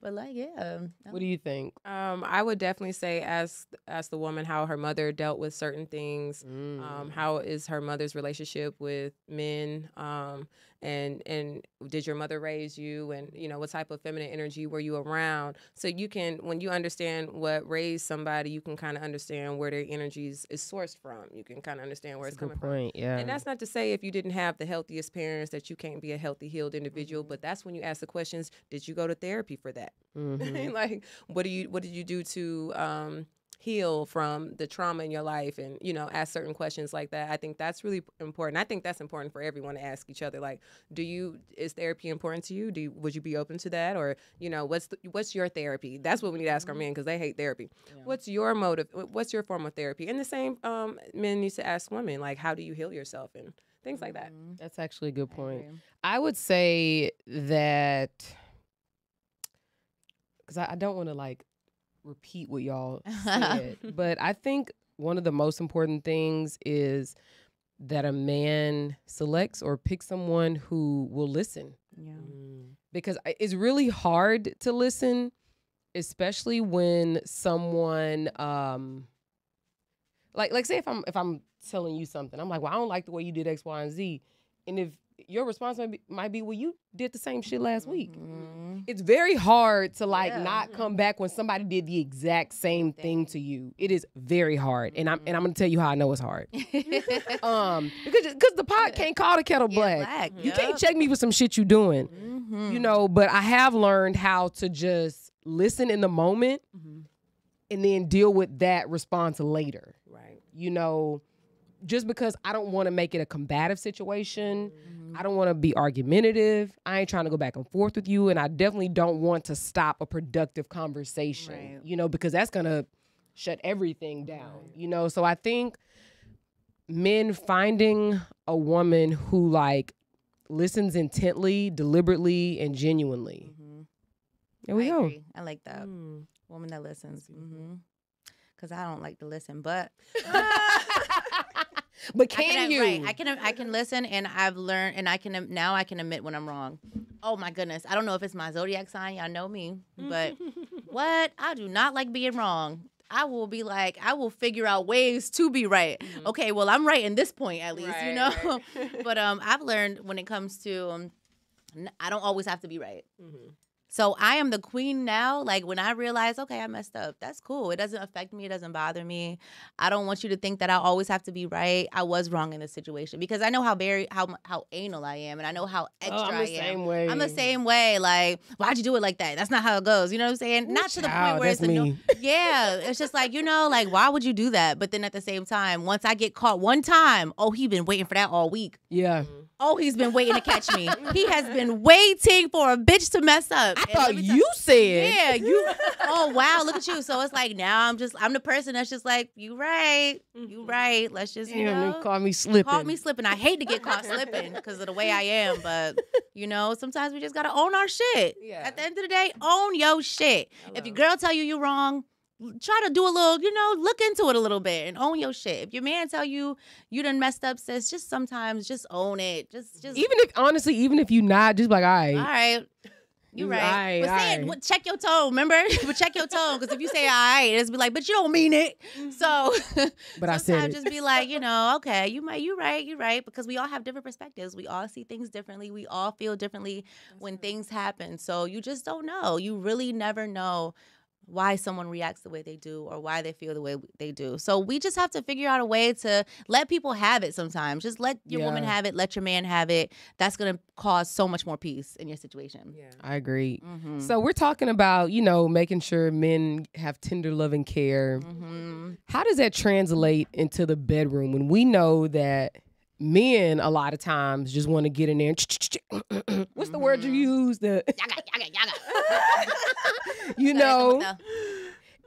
But like, yeah. What do you think? I would definitely say ask the woman how her mother dealt with certain things. How is her mother's relationship with men? And did your mother raise you? And what type of feminine energy were you around? So you can, when you understand what raised somebody, you can kind of understand where their energies is sourced from. You can kind of understand where it's coming from. Yeah. And that's not to say if you didn't have the healthiest parents that you can't be a healthy, healed individual. But that's when you ask the questions: did you go to therapy for that? Like, what did you do to heal from the trauma in your life and, you know, ask certain questions like that. I think that's really important. I think that's important for everyone to ask each other. Like, is therapy important to you? Would you be open to that? Or, you know, what's your therapy? That's what we need to ask our men because they hate therapy. Yeah. What's your motive? What's your form of therapy? And the same men need to ask women, like, how do you heal yourself and things like that. That's actually a good point. I would say that, because I don't want to like repeat what y'all said, but I think one of the most important things is that a man selects or picks someone who will listen. Yeah. Because it's really hard to listen, especially when someone like say if I'm telling you something, I'm like, well, I don't like the way you did X, Y, and Z, and if your response might be, well, you did the same shit last week. It's very hard to not come back when somebody did the exact same thing to you. It is very hard, and I'm gonna tell you how I know it's hard. Because the pot can't call the kettle black. You can't check me with some shit you doing. You know, but I have learned how to just listen in the moment and then deal with that response later. Right. You know, just because I don't want to make it a combative situation. I don't want to be argumentative. I ain't trying to go back and forth with you. And I definitely don't want to stop a productive conversation, you know, because that's going to shut everything down, you know? So I think men finding a woman who like listens intently, deliberately, and genuinely. There we go. Agree. I like that. Woman that listens. Because I don't like to listen, but... But can you? Right. I can listen, and I've learned, and I can admit when I'm wrong. Oh my goodness, I don't know if it's my zodiac sign. Y'all know me, but what? I do not like being wrong. I will be like, I will figure out ways to be right. Okay, well, I'm right in this point at least, you know. Right. But I've learned when it comes to, I don't always have to be right. So I am the queen now. Like when I realize, okay, I messed up. That's cool. It doesn't affect me. It doesn't bother me. I don't want you to think that I always have to be right. I was wrong in this situation because I know how anal I am, and I know how extra I am. I'm the same way. I'm the same way. Like, why'd you do it like that? That's not how it goes. You know what I'm saying? Not to the point where it's me. Yeah, it's just like, you know, like why would you do that? But then at the same time, once I get caught one time, oh, he been waiting for that all week. Yeah. Oh, he's been waiting to catch me. He has been waiting for a bitch to mess up. I thought you said. Yeah, you. Oh, wow, look at you. So it's like now I'm the person that's just like, you right. You right. Let's just, you know. Caught me slipping. Caught me slipping. I hate to get caught slipping because of the way I am. But, you know, sometimes we just got to own our shit. Yeah. At the end of the day, own your shit. If your girl tell you you're wrong, try to do a little, you know, look into it a little bit and own your shit. If your man tell you you done messed up, sis, just sometimes just own it. Just even if you not, just like, all right. You right. But say it, check your tone, remember? But check your tone, because if you say all right, it's be like, but you don't mean it. So but I said it. Just be like, you know, okay, you right, because we all have different perspectives. We all see things differently. We all feel differently when things happen. So you just don't know. You really never know why someone reacts the way they do or why they feel the way they do. So we just have to figure out a way to let people have it sometimes. Just let your woman have it. Let your man have it. That's going to cause so much more peace in your situation. Yeah, I agree. So we're talking about, you know, making sure men have tender loving care. How does that translate into the bedroom when we know that men a lot of times just want to get in there and what's the word you use? The yaga. You know,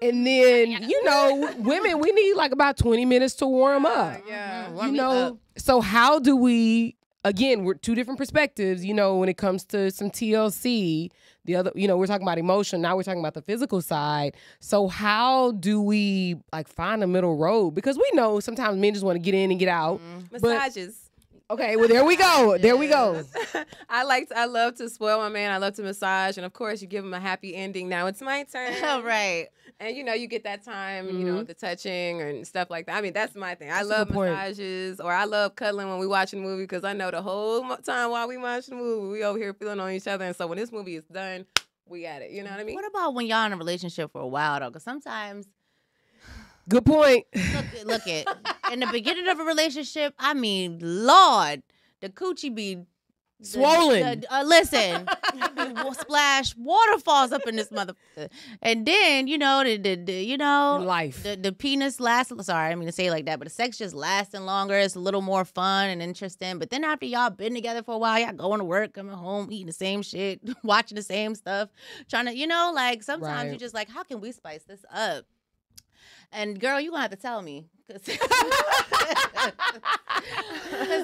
and then, you know, women, we need like about 20 minutes to warm up. Yeah. You know, so how do we, again, we're two different perspectives, you know, when it comes to some TLC, the other, you know, we're talking about emotion. Now we're talking about the physical side. So how do we like find a middle road? Because we know sometimes men just want to get in and get out. Massages. Okay, well, there we go. There we go. I love to spoil my man. I love to massage. And, of course, you give him a happy ending. Now it's my turn. Right. And, you know, you get that time, you know, the touching and stuff like that. I mean, that's my thing. I love massages, or I love cuddling when we watching a movie, because I know the whole time while we watching the movie, we over here feeling on each other. And so when this movie is done, we at it. You know what I mean? What about when y'all in a relationship for a while, though? Because sometimes... Good point. Look it. In the beginning of a relationship, I mean, Lord, the coochie be Swollen. Listen, splash waterfalls up in this motherfucker, and then Life. the penis lasts. Sorry, I didn't mean to say it like that, but the sex just lasting longer. It's a little more fun and interesting. But then after y'all been together for a while, y'all going to work, coming home, eating the same shit, watching the same stuff, trying to like sometimes you just like, how can we spice this up? And girl, you gonna have to tell me, cause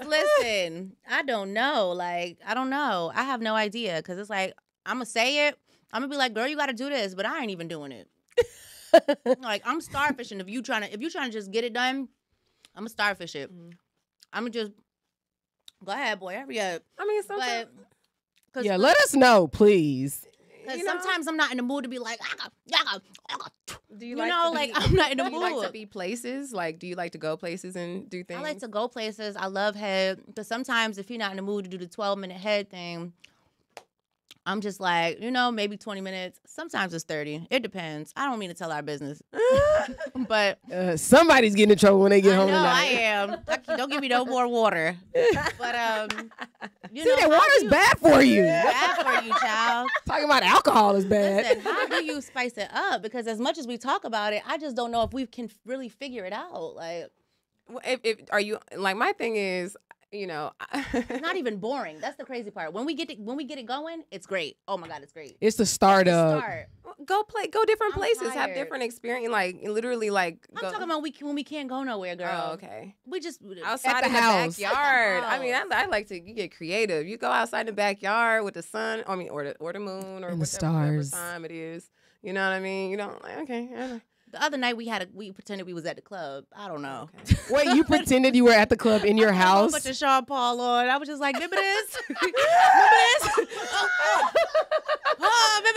listen, I don't know. Like, I don't know. I have no idea, cause it's like I'm gonna say it. I'm gonna be like, girl, you gotta do this, but I ain't even doing it. Like, I'm starfishing. If you trying to just get it done, I'm gonna starfish it. I'm gonna just go ahead, boy. Hurry up. I mean, sometimes. Yeah, let us know, please. Because sometimes I'm not in the mood to be like, Do you like I'm not in the mood. Do you like to be places? Like, do you like to go places and do things? I like to go places. I love head. Because sometimes if you're not in the mood to do the 12-minute head thing, I'm just like, maybe 20 minutes. Sometimes it's 30. It depends. I don't mean to tell our business. But somebody's getting in trouble when they get home tonight. I am. Don't give me no more water. But, see, that water's bad for you. Bad for you, child. Talking about alcohol is bad. Listen, how do you spice it up? Because as much as we talk about it, I just don't know if we can really figure it out. Like, are you like, my thing is, it's not even boring. That's the crazy part. When we get it going, it's great. Oh my God, it's great. It's the start of. Go different places, have different experience. Like, literally, like. I'm talking about when we can't go nowhere, girl. Oh, okay. We just outside in the backyard. I mean, I like to get creative. You go outside in the backyard with the sun. I mean, or the moon, or and the stars. Whatever time it is. You know what I mean? You don't like, okay. The other night we pretended we was at the club. I don't know. Okay. Wait, you pretended you were at the club in your house? I put the Sean Paul on. I was just like, remember this? Remember this? Remember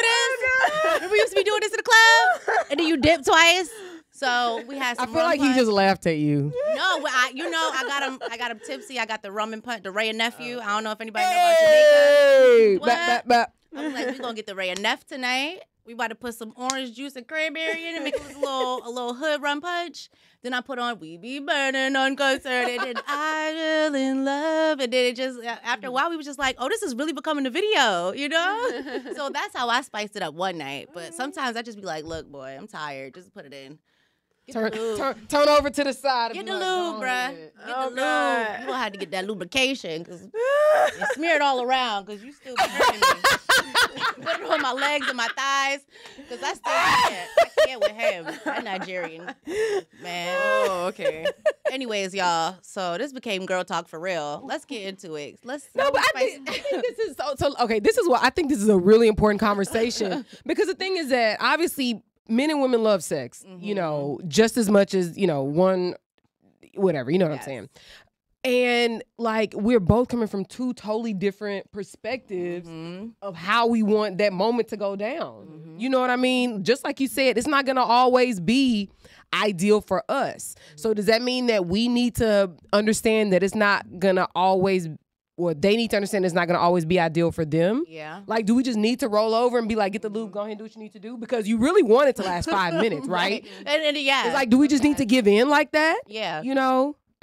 this? Remember we used to be doing this in the club? And then you dip twice. So we had some I feel like he just laughed at you. No, I got him tipsy. I got the rum and punch, the Ray and Nephew. I don't know if anybody know about Jamaica. I was like, we're going to get the Ray and Neff tonight. We about to put some orange juice and cranberry in it, make it a little hood rum punch. Then I put on We Be Burning Unconcerned, and then I Will in Love. And then it just, after a while, we were just like, oh, this is really becoming a video, So that's how I spiced it up one night. But sometimes I just be like, look, boy, I'm tired. Just put it in. Turn over to the side. Get the lube, bruh. Get the lube. God. You gonna have to get that lubrication because it's smeared all around because you still be hurting me. Put it on my legs and my thighs because I still can't with him. I'm Nigerian, man. Oh, okay. Anyways, y'all. So this became girl talk for real. Let's get into it. I think this is so okay. This is what I think. This is a really important conversation because the thing is that obviously men and women love sex, just as much as, one, whatever, you know what I'm saying? And like, we're both coming from two totally different perspectives of how we want that moment to go down. You know what I mean? Just like you said, it's not going to always be ideal for us. So does that mean that we need to understand that it's not going to always or they need to understand it's not going to always be ideal for them? Yeah. Like, do we just need to roll over and be like, get the lube, go ahead and do what you need to do? Because you really want it to last 5 minutes, right? And yeah. It's like, do we just need to give in like that? Yeah.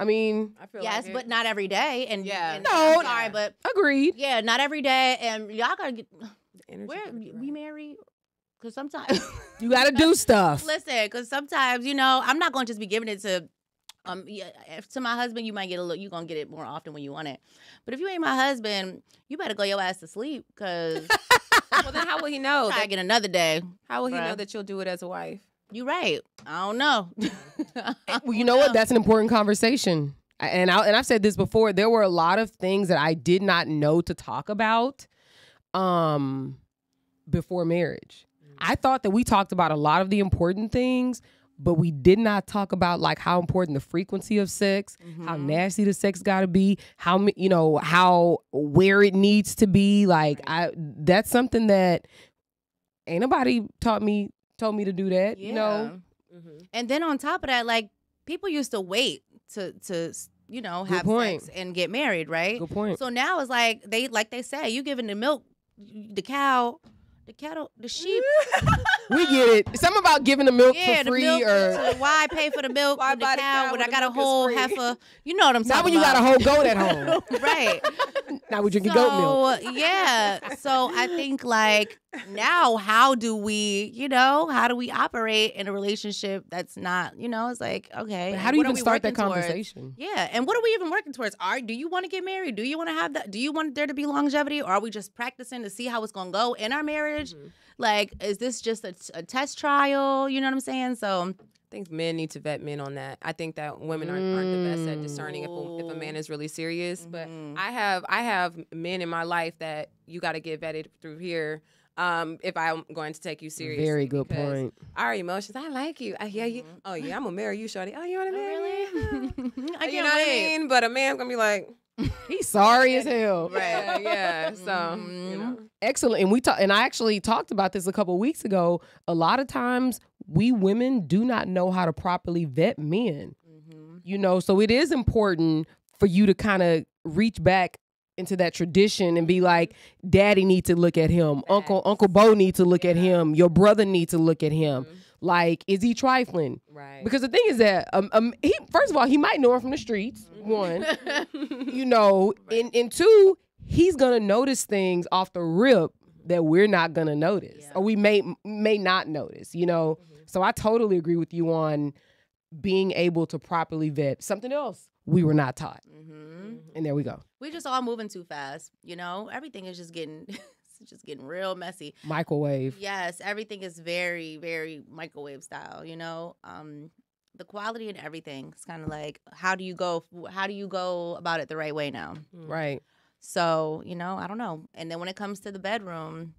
I mean. I feel yes, but not every day. And yeah. And no. I'm sorry, but. Agreed. Yeah, not every day. And y'all got to get. Where we married? Because sometimes. You got to do stuff. Listen, because sometimes, I'm not going to just be giving it to. To my husband, you might get you're going to get it more often when you want it. But if you ain't my husband, you better go your ass to sleep because. Well, then how will he know? Try to get another day. How will he know that you'll do it as a wife? You're right. I don't know. Well, you know what? That's an important conversation. And I've said this before. There were a lot of things that I did not know to talk about before marriage. I thought that we talked about a lot of the important things, but we did not talk about like how important the frequency of sex, how nasty the sex got to be, how where it needs to be. Like that's something that ain't nobody told me to do that. Yeah. And then on top of that, like people used to wait to have sex and get married, right? Good point. So now it's like they say you giving the milk, the cow. The cattle, the sheep. We get it. Something about giving the milk Yeah, for the free milk. or Why pay for the milk Why for the buy the cow cow when when I the got a milk is whole free? heifer? You know what I'm not talking when you about. got a whole goat at home. Right. Now we drinking goat milk. Yeah. So I think like now, how do we operate in a relationship that's not, it's like, okay. But how do you what are even we start that working towards? conversation? Yeah. And what are we even working towards? Do you want to get married? Do you want to have that? Do you want there to be longevity? Or are we just practicing to see how it's going to go in our marriage? Mm-hmm. Like, is this just a test trial? You know what I'm saying? So I think men need to vet men on that. I think that women aren't the best at discerning if a man is really serious. But I have men in my life that you got to get vetted through here. If I'm going to take you seriously. Very good point. Our emotions. I like you. I hear you. Oh yeah, I'm gonna marry you, shorty. Oh, you want to marry me? I You know what I mean? But a man's gonna be like, He's sorry as hell. right? Yeah. So you know. Excellent. And I actually talked about this a couple of weeks ago. A lot of times we women do not know how to properly vet men. So it is important for you to kind of reach back into that tradition and be like, daddy needs to look at him. Uncle Bo needs to look at him. Your brother needs to look at him. Like, is he trifling? Right. Because the thing is that he, first of all, he might know him from the streets. One, and two, he's gonna notice things off the rip that we're not gonna notice, or we may not notice. So I totally agree with you on being able to properly vet. Something else we were not taught, and there we go. We just all moving too fast. Everything is just getting it's just getting real messy. Microwave. Yes, everything is very, very microwave style. The quality and everything. It's kind of like how do you go about it the right way now? Right. So I don't know. And then when it comes to the bedroom.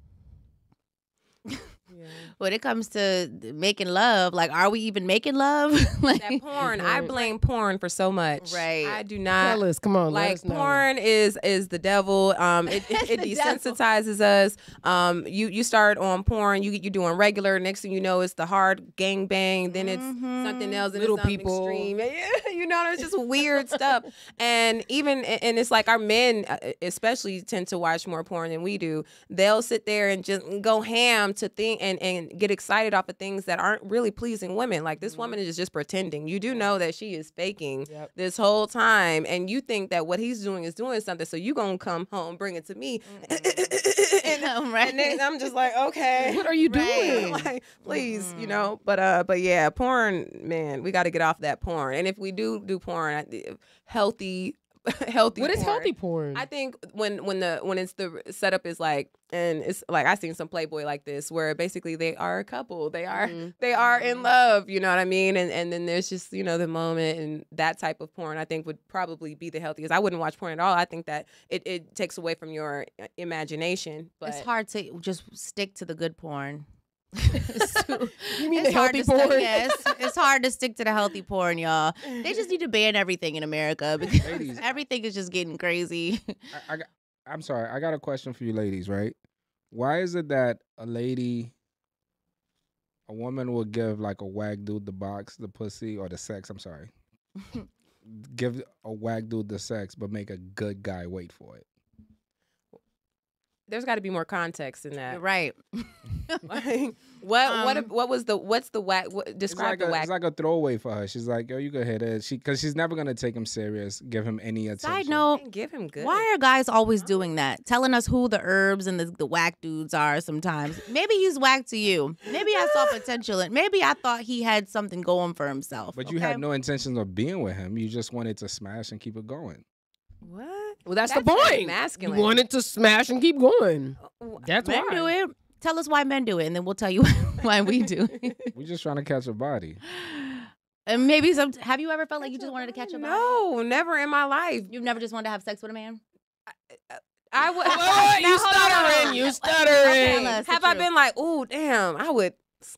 When it comes to making love, like, are we even making love? Like, that porn, I blame porn for so much. Right. I do not. Tell us, come on, Like, let us know. porn is the devil. It desensitizes us. You start on porn, you doing regular. Next thing you know, it's the hard gang bang. Then it's something else. And Little it's something people. extreme. It's just weird stuff. And it's like our men, especially, tend to watch more porn than we do. They'll sit there and just go ham to think and get excited off of things that aren't really pleasing women. Like, this woman is just pretending. You do know that she is faking this whole time, and you think that what he's doing is doing something. So you gonna come home, bring it to me, and then I'm just like, okay, What are you doing? Like, please, But yeah, porn, man, we got to get off that porn. And if we do porn, healthy. What is healthy porn? I think when it's the setup is like, and it's like, I seen some Playboy like this where basically they are a couple, they are in love, you know what I mean, and then there's just the moment, and that type of porn I think would probably be the healthiest. I wouldn't watch porn at all. I think that it takes away from your imagination. But it's hard to just stick to the good porn. You mean the healthy porn? Yes, it's hard to stick to the healthy porn, y'all. They just need to ban everything in America because Ladies, everything is just getting crazy. I'm sorry. I got a question for you ladies, right? Why is it that a woman will give like a wag dude the box, the pussy, or the sex, I'm sorry. Give a wag dude the sex, but make a good guy wait for it? there's got to be more context in that. You're right. Like, what's the whack? Describe the whack. It's like a throwaway for her. She's like, yo, you go hit it. Because she's never gonna take him serious, give him any attention. Side note, Give him good. why are guys always doing that? Telling us who the herbs and the whack dudes are sometimes. Maybe he's whack to you. Maybe I saw potential. Maybe I thought he had something going for himself. But you had no intentions of being with him. You just wanted to smash and keep it going. What? Well, that's the That's very point. masculine. You wanted to smash and keep going. That's Men why. do it. Tell us why men do it, and then we'll tell you why we do it. We're just trying to catch a body. And maybe have you ever felt like you just wanted to catch a body? No, never in my life. You've never just wanted to have sex with a man? I would. What? Now, You hold on. stuttering. You Okay, stuttering. let's- Have the I truth. been like, ooh, damn, I would.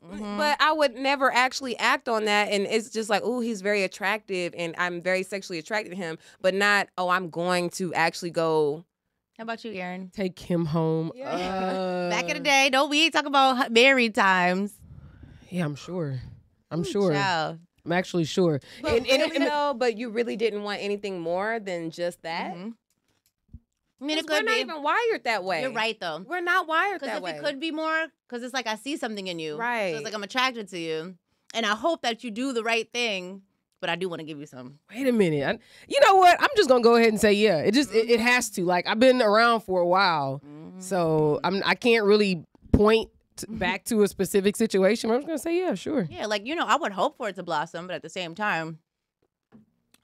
Mhm. But I would never actually act on that. And it's just like, ooh, he's very attractive and I'm very sexually attracted to him. But not, oh, I'm going to actually go. How about you, Aaron? Take him home. Yeah. Back in the day, we ain't talking about married times. Yeah, I'm sure. I'm Ooh, sure. child. I'm actually sure. But, but you really didn't want anything more than just that? Mhm. I mean, it We're could not be. even wired that way. You're right, though. We're not wired that way. Because if it could be more, because it's like I see something in you. Right. So it's like I'm attracted to you. And I hope that you do the right thing, but I do want to give you some. Wait a minute. You know what? I'm just gonna go ahead and say yeah. It just it has to. Like I've been around for a while, so I can't really point back to a specific situation. I'm just gonna say yeah, sure. Yeah, like I would hope for it to blossom, but at the same time,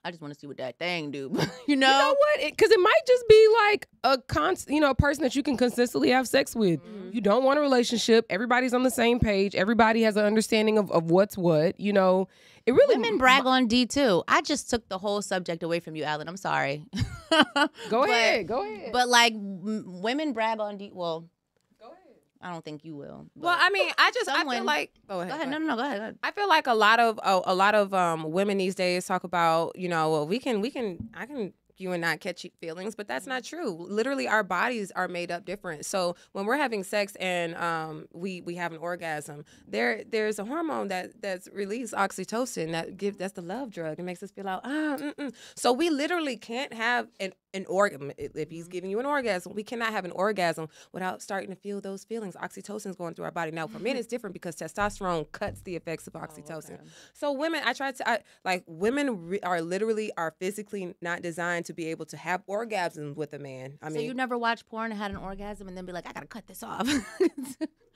I just want to see what that thing do. You know what? Because it might just be like a a person that you can consistently have sex with. You don't want a relationship. Everybody's on the same page. Everybody has an understanding of what's what. It really women brag on D too. I just took the whole subject away from you, Alan. I'm sorry. Go ahead. But like women brag on D. Well, I don't think you will. Well, I mean, I feel like. Go ahead. No, go ahead. I feel like a lot of women these days talk about, well, I can you and not catch feelings, but that's not true. Literally, our bodies are made up different. So when we're having sex and we have an orgasm, there's a hormone that's released, oxytocin, that's the love drug. It makes us feel like So we literally can't have an orgasm. If he's giving you an orgasm, we cannot have an orgasm without starting to feel those feelings. Oxytocin's going through our body. Now, for men, it's different because testosterone cuts the effects of oxytocin. Okay. So women, women are physically not designed to be able to have orgasms with a man. I mean, so you never watched porn and had an orgasm and then be like, I gotta cut this off.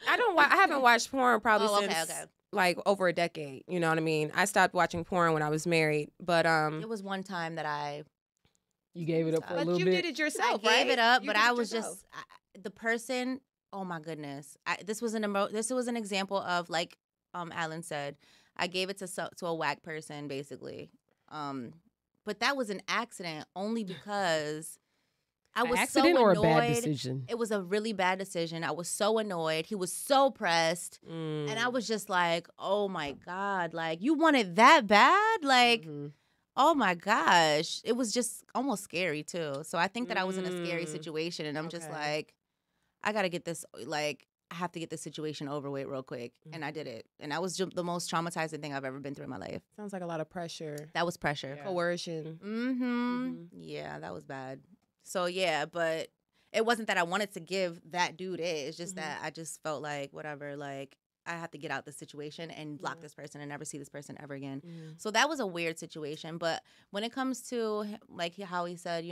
I haven't watched porn probably since like over a decade. You know what I mean? I stopped watching porn when I was married, but it was one time that you gave it up for a little bit. But you did it yourself, right? I gave it up, but I was just the person. Oh my goodness! This was an example of like Alan said. I gave it to a whack person basically, but that was an accident only because I was so annoyed. Or a bad decision? It was a really bad decision. I was so annoyed. He was so pressed, and I was just like, oh my God, like you want it that bad, like. Oh my gosh. It was just almost scary too. So I think that I was in a scary situation and I'm just like, I have to get this situation over with real quick. And I did it. And that was the most traumatizing thing I've ever been through in my life. Sounds like a lot of pressure. That was pressure. Yeah. Coercion. Yeah, that was bad. So yeah, but it wasn't that I wanted to give that dude it. It's just that I just felt like whatever, like I have to get out the situation and block this person and never see this person ever again. So that was a weird situation. But when it comes to like how he said,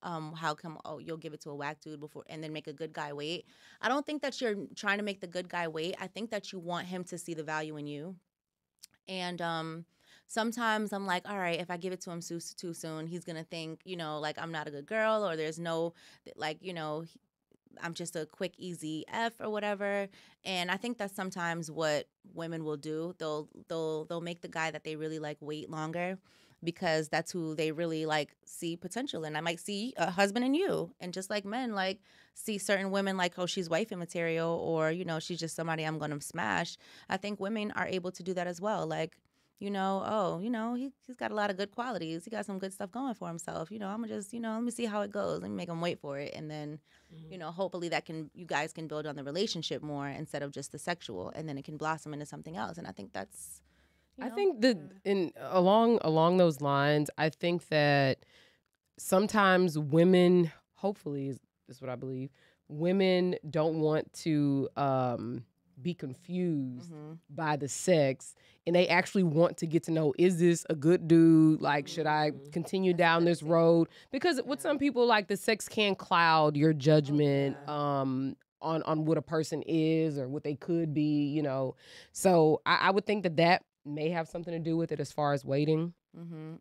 how come you'll give it to a whack dude before and then make a good guy wait? I don't think that you're trying to make the good guy wait. I think that you want him to see the value in you. And sometimes I'm like, all right, if I give it to him too soon, he's gonna think, like I'm not a good girl or there's no like, I'm just a quick, easy F or whatever. And I think that's sometimes what women will do. They'll make the guy that they really like wait longer because that's who they really like see potential in. I might see a husband in you. And just like men like see certain women like, oh, she's wifey material or, she's just somebody I'm going to smash. I think women are able to do that as well. Like, he's got a lot of good qualities. He got some good stuff going for himself. I'm gonna just, let me see how it goes. Let me make him wait for it. And then, hopefully you guys can build on the relationship more instead of just the sexual. And then it can blossom into something else. And I think that's, I think that along those lines, I think that sometimes women, hopefully is what I believe, women don't want to be confused by the sex and they actually want to get to know, is this a good dude? Like, should I continue down this road? Because with some people, like the sex can cloud your judgment on what a person is or what they could be, So I would think that may have something to do with it as far as waiting.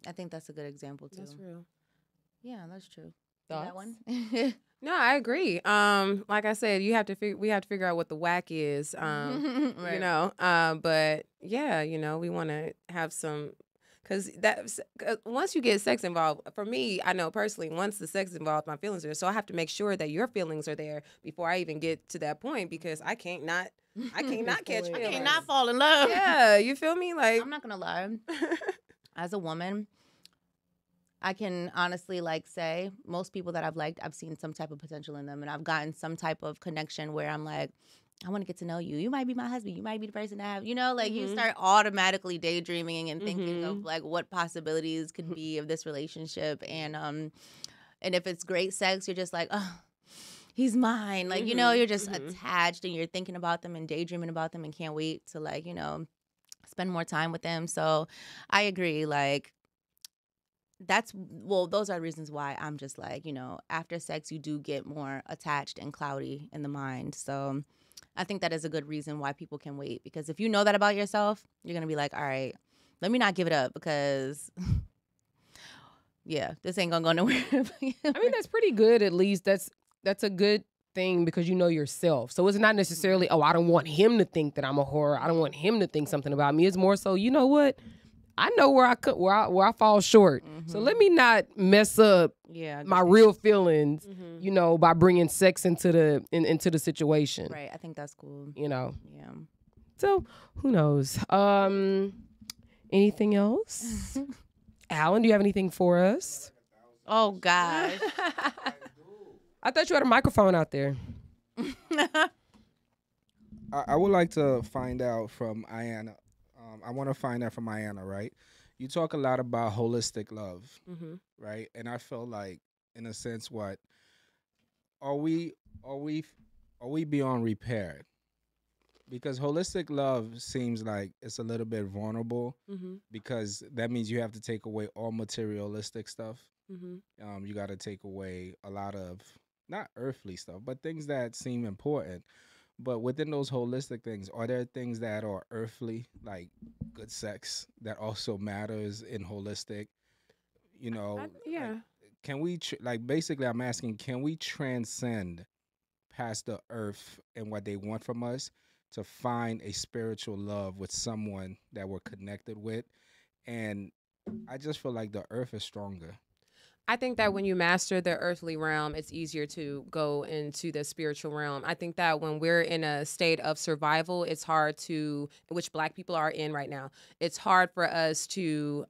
I think that's a good example too. That's real. Yeah, that's true. Thoughts? That one? No, I agree. Like I said, we have to figure out what the whack is. Right. But yeah, we want to have some, because once you get sex involved, for me, I know personally, once the sex is involved, my feelings are there. So I have to make sure that your feelings are there before I even get to that point because I can't not catch feelings. I cannot fall in love. Yeah, you feel me? Like, I'm not gonna lie. As a woman, I can honestly say most people that I've liked, I've seen some type of potential in them, and I've gotten some type of connection where I'm like, I want to get to know you. You might be my husband. You might be the person to have. You start automatically daydreaming and thinking of like what possibilities could be of this relationship, and And if it's great sex, you're just like, oh, he's mine. Like, you know, you're just attached and you're thinking about them and daydreaming about them and can't wait to, like, you know, spend more time with them. So I agree. Like, those are reasons why I'm just like, you know, after sex, you do get more attached and cloudy in the mind. So I think that is a good reason why people can wait. Because if you know that about yourself, you're going to be like, all right, let me not give it up because, yeah, this ain't going to go nowhere. I mean, that's pretty good. At least that's a good thing because you know yourself. So it's not necessarily, oh, I don't want him to think that I'm a whore. I don't want him to think something about me. It's more so, you know what? I know where I fall short. So let me not mess up my real feelings, you know, by bringing sex into the situation. Right. I think that's cool. You know. Yeah. So who knows? Anything else? Alan, do you have anything for us? Oh gosh. I thought you had a microphone out there. I would like to find out from Ayanna. I want to find out from Ayanna, right? You talk a lot about holistic love, right? And I feel like, in a sense, what are we beyond repair? Because holistic love seems like it's a little bit vulnerable, because that means you have to take away all materialistic stuff. You got to take away a lot of not earthly stuff, but things that seem important. But within those holistic things, are there things that are earthly, like good sex, that also matters in holistic? You know, like, can we basically I'm asking, can we transcend past the earth and what they want from us to find a spiritual love with someone that we're connected with? And I just feel like the earth is stronger. I think that when you master the earthly realm, it's easier to go into the spiritual realm. I think that when we're in a state of survival, it's hard to, which Black people are in right now, it's hard for us to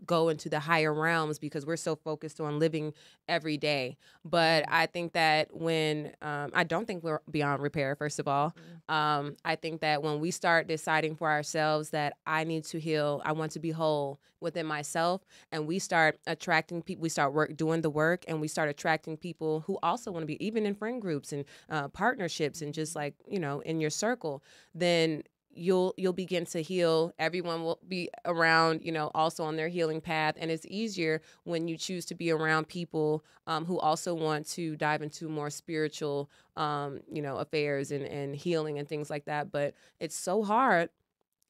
go into the higher realms because we're so focused on living every day. But I think that when, I don't think we're beyond repair, first of all. I think that when we start deciding for ourselves that I need to heal, I want to be whole within myself, and we start attracting people, we start doing the work, and we start attracting people who also want to be, even in friend groups and partnerships and just like, you know, in your circle, then you'll begin to heal. Everyone will be around, you know, also on their healing path. And it's easier when you choose to be around people who also want to dive into more spiritual, you know, affairs and healing and things like that. But it's so hard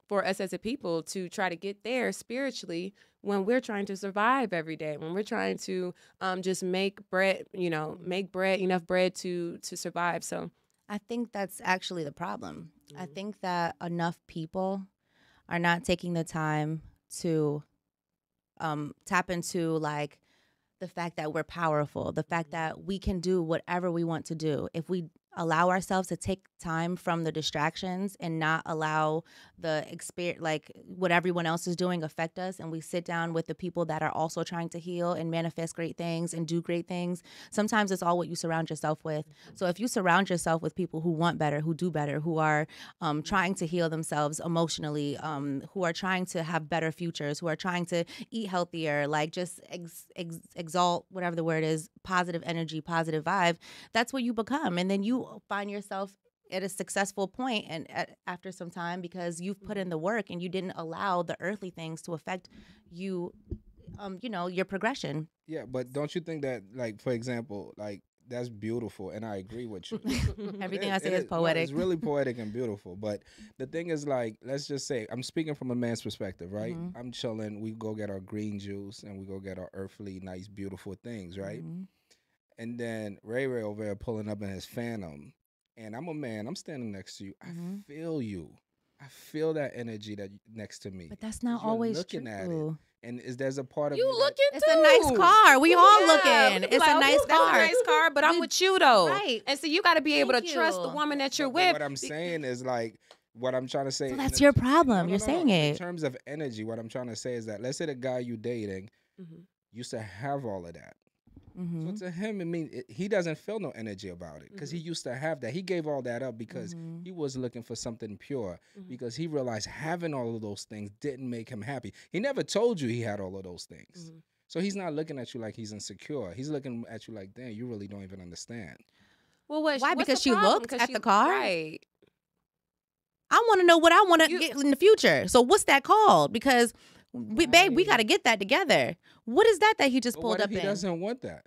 for us as a people to try to get there spiritually when we're trying to survive every day, when we're trying to just make bread, you know, enough bread to survive. So I think that's actually the problem. I think that enough people are not taking the time to tap into, like, the fact that we're powerful, the fact that we can do whatever we want to do. If we allow ourselves to take time from the distractions and not allow the experience, like what everyone else is doing, affect us, and we sit down with the people that are also trying to heal and manifest great things and do great things, sometimes it's all what you surround yourself with. So if you surround yourself with people who want better, who do better, who are trying to heal themselves emotionally, who are trying to have better futures, who are trying to eat healthier, like just exalt, whatever the word is, positive energy, positive vibe, that's what you become. And then you find yourself at a successful point and after some time, because you've put in the work and you didn't allow the earthly things to affect you, you know, your progression. Yeah, but don't you think that, like, for example, like, that's beautiful, and I agree with you. Everything I say is poetic. No, it's really poetic and beautiful. But the thing is, like, let's just say, I'm speaking from a man's perspective, right? I'm chilling. We go get our green juice and we go get our earthly, nice, beautiful things, right? And then Ray over there pulling up in his Phantom, and I'm a man. I'm standing next to you. I feel you. I feel that energy that next to me. But that's not always looking true. At it. And there's a part of you looking it's too. a nice car. We all looking. It's like, a nice that's car. a nice car, but I'm with you though. Right. And so you got to be able to Thank trust the you. woman that you're But with. what I'm saying is, like, what I'm trying to say. So that's your problem. You're saying In it. terms of energy, what I'm trying to say is that, let's say the guy you dating used to have all of that. So to him, I mean, he doesn't feel no energy about it because he used to have that. He gave all that up because he was looking for something pure, because he realized having all of those things didn't make him happy. He never told you he had all of those things. So he's not looking at you like he's insecure. He's looking at you like, damn, you really don't even understand. Well, Why? what's Because the she problem? looked at the car? Right. I want to know what I want to get in the future. So what's that called? Because, babe, we got to get that together. What is that he just pulled up in? He doesn't want that.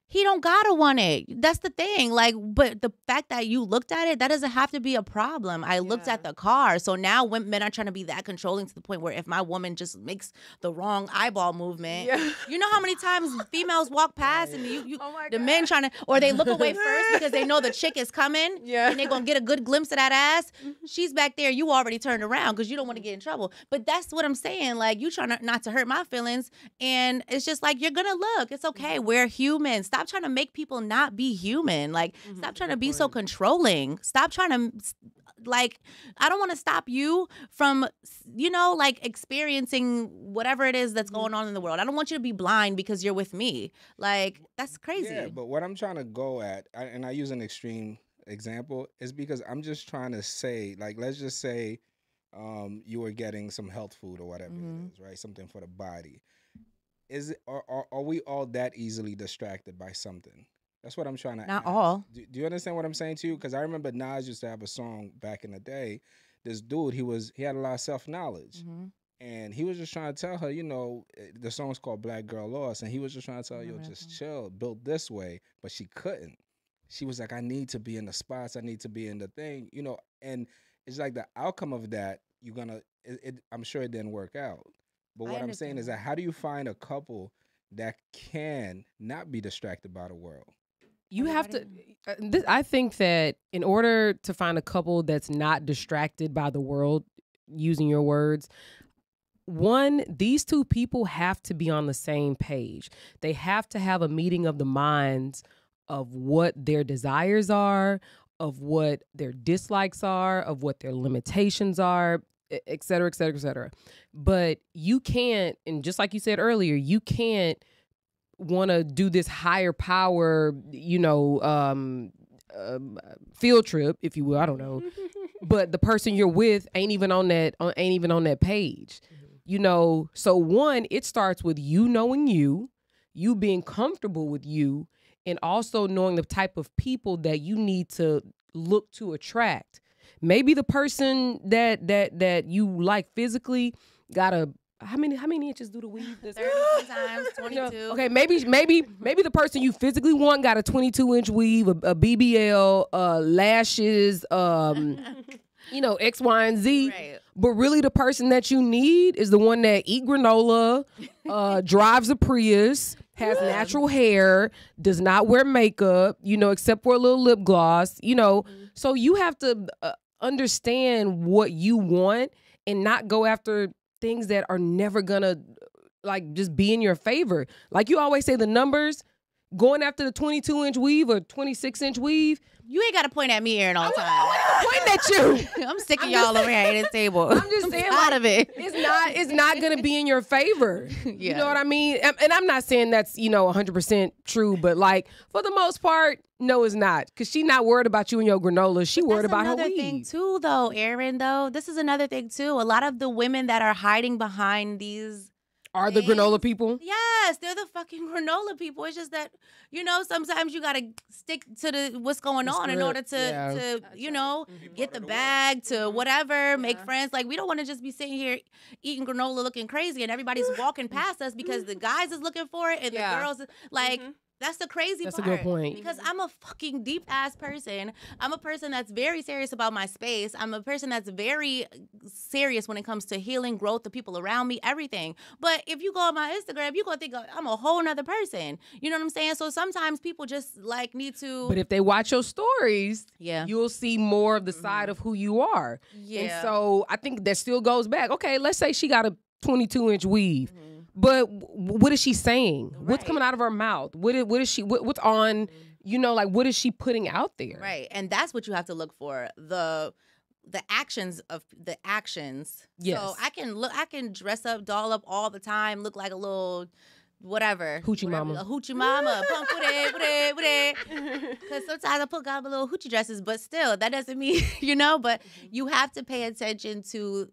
He don't gotta want it. That's the thing. Like, but the fact that you looked at it, that doesn't have to be a problem. I looked at the car. So now when men are trying to be that controlling to the point where if my woman just makes the wrong eyeball movement, you know how many times females walk past and the men trying to, or they look away first because they know the chick is coming and they're gonna get a good glimpse of that ass. She's back there. You already turned around because you don't want to get in trouble. But that's what I'm saying. Like, you trying not to hurt my feelings. And it's just like, you're gonna look. It's okay. We're humans. Stop trying to make people not be human. Like, stop trying to be so controlling. Stop trying to, like, I don't want to stop you from, like, experiencing whatever it is that's going on in the world. I don't want you to be blind because you're with me. Like, that's crazy. Yeah, but what I'm trying to go at, and I use an extreme example, is because I'm just trying to say, like, let's just say you were getting some health food or whatever it is, right? Something for the body. Are we all that easily distracted by something? That's what I'm trying to Not ask. all. Do you understand what I'm saying to you? Because I remember Nas used to have a song back in the day. This dude, he had a lot of self-knowledge. And he was just trying to tell her, the song's called Black Girl Lost. And he was just trying to tell her, just chill, built this way. But she couldn't. She was like, I need to be in the spots. I need to be in the thing, and it's like the outcome of that, I'm sure it didn't work out. But what I'm saying is that how do you find a couple that can not be distracted by the world? You have to. I think that in order to find a couple that's not distracted by the world, using your words, one, these two people have to be on the same page. They have to have a meeting of the minds of what their desires are, of what their dislikes are, of what their limitations are, et cetera, et cetera, et cetera. But you can't, and just like you said earlier, you can't want to do this higher power, field trip, if you will. I don't know. But the person you're with ain't even on that page. So one, it starts with you knowing you being comfortable with you, and also knowing the type of people that you need to look to attract. Maybe the person that you like physically got how many inches do the weave? 30 sometimes, 22. Okay, maybe the person you physically want got a 22-inch weave, a BBL, lashes, X, Y, and Z. Right. But really the person that you need is the one that eat granola, drives a Prius, has natural hair, does not wear makeup, except for a little lip gloss, So you have to understand what you want and not go after things that are never gonna just be in your favor. Like you always say, the numbers, going after the 22-inch weave or 26-inch weave. You ain't got to point at me, Aaron, all the time. Pointing at you. I'm sick of y'all over here at this table. I'm just saying, out of it. It's not gonna be in your favor. You know what I mean? And I'm not saying that's 100% true, but for the most part, no, it's not. Because she's not worried about you and your granola. She worried about her weave. Another thing too, though, Aaron. Though this is another thing too. A lot of the women that are hiding behind these are the granola people. Yes, they're the fucking granola people. It's just that sometimes you gotta stick to what's going on in order to get the bag, to whatever, make friends. Like, we don't want to just be sitting here eating granola looking crazy and everybody's walking past us because the guys is looking for it and the girls That's the crazy part. That's a good point. Because I'm a fucking deep ass person. I'm a person that's very serious about my space. I'm a person that's very serious when it comes to healing, growth, the people around me, everything. But if you go on my Instagram, you're going to think I'm a whole nother person. You know what I'm saying? So sometimes people just need to. But if they watch your stories, yeah, you'll see more of the side of who you are. Yeah. And so I think that still goes back. Okay, let's say she got a 22-inch weave. But what is she saying? Right. What's coming out of her mouth? What is she? What's on? What is she putting out there? Right, and that's what you have to look for. The actions of the actions. Yes. So I can dress up, doll up all the time, look like a little whatever. Hoochie mama. A hoochie mama. Punk with it. Because sometimes I put out my little hoochie dresses, but still, that doesn't mean, but you have to pay attention to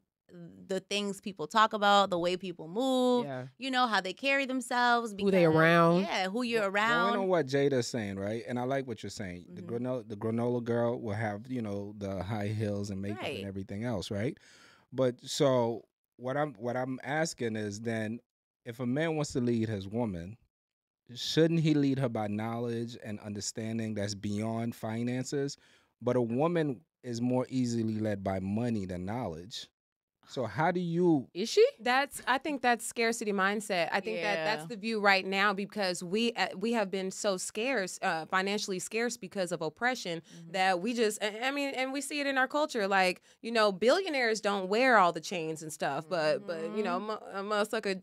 the things people talk about, the way people move, Yeah. you know, how they carry themselves. Who they around. Yeah, who you're Going around. on what Jada's saying, right? And I like what you're saying. The granola girl will have, you know, the high heels and makeup Right. and everything else, right? But so what I'm asking is then, if a man wants to lead his woman, shouldn't he lead her by knowledge and understanding that's beyond finances? But a woman is more easily led by money than knowledge. So how do you? Is she? I think that's scarcity mindset. I think that's Yeah. the view right now because we have been so scarce, financially scarce because of oppression that we just, I mean, and we see it in our culture. Like, you know, billionaires don't wear all the chains and stuff, but you know, a motherfucker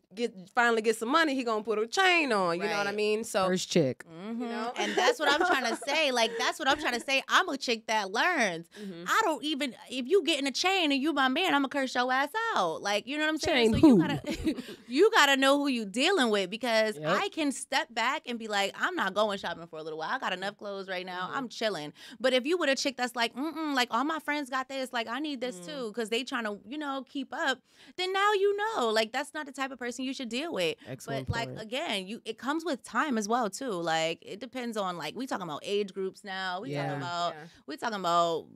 finally get some money, he gonna put a chain on. You know what I Right. mean? So First chick. you know, And that's what I'm trying to say. Like, that's what I'm trying to say. I'm a chick that learns. I don't even, if you get in a chain and you my man, I'm gonna curse your ass out. Like, you know what I'm saying? Chain So who? you gotta know who you dealing with because Yep. I can step back and be like, I'm not going shopping for a little while. I got enough clothes right now. I'm chilling. But if you with a chick that's like, like all my friends got this, like I need this too, because they trying to, you know, keep up, then now you know, like that's not the type of person you should deal with. Excellent But like point. again, it comes with time as well too. Like it depends on like we talking about age groups now. We talking about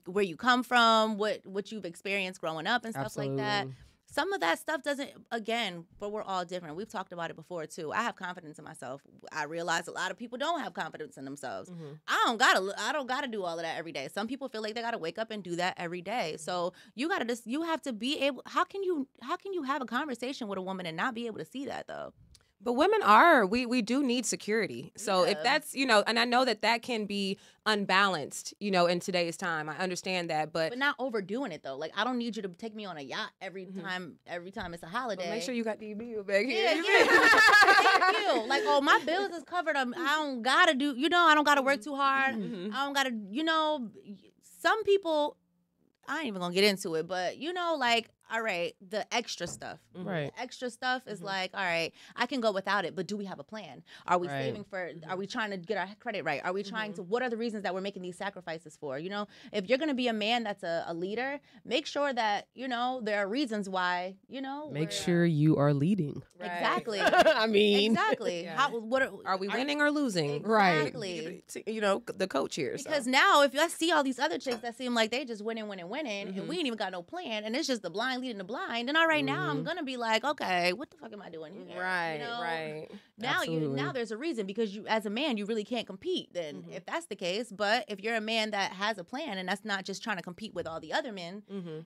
where you come from, what you've experienced growing up and stuff like that. Absolutely. Some of that stuff doesn't, again, but we're all different. We've talked about it before too. I have confidence in myself. I realize a lot of people don't have confidence in themselves. I don't gotta do all of that every day. Some people feel like they gotta wake up and do that every day. So you have to be able. How can you have a conversation with a woman and not be able to see that though? But women we do need security. So if that's, you know, and I know that can be unbalanced, you know, in today's time. I understand that, but not overdoing it though. Like I don't need you to take me on a yacht every time it's a holiday. But make sure you got the bill back here. Yeah. Thank you. Like, oh, my bills is covered. I don't gotta do, you know, I don't gotta work too hard. I don't gotta, you know, some people, I ain't even gonna get into it, but you know, like, all right, the extra stuff. Right. The extra stuff is like, all right, I can go without it, but do we have a plan? Are we saving for, are we trying to get our credit right? Are we trying to, what are the reasons that we're making these sacrifices for? You know, if you're going to be a man that's a leader, make sure that, you know, there are reasons why, you know. Make sure you are leading. Right. Exactly. I mean. Exactly. Yeah. Are we winning or losing? Exactly. You know, the coach here. Because now, if I see all these other chicks that seem like they just winning, and we ain't even got no plan, and it's just the blind leading the blind, then all right, now I'm gonna be like, okay, what the fuck am I doing here? Right, you know? right. Now Absolutely. now there's a reason because you, as a man, you really can't compete. Then if that's the case, but if you're a man that has a plan and that's not just trying to compete with all the other men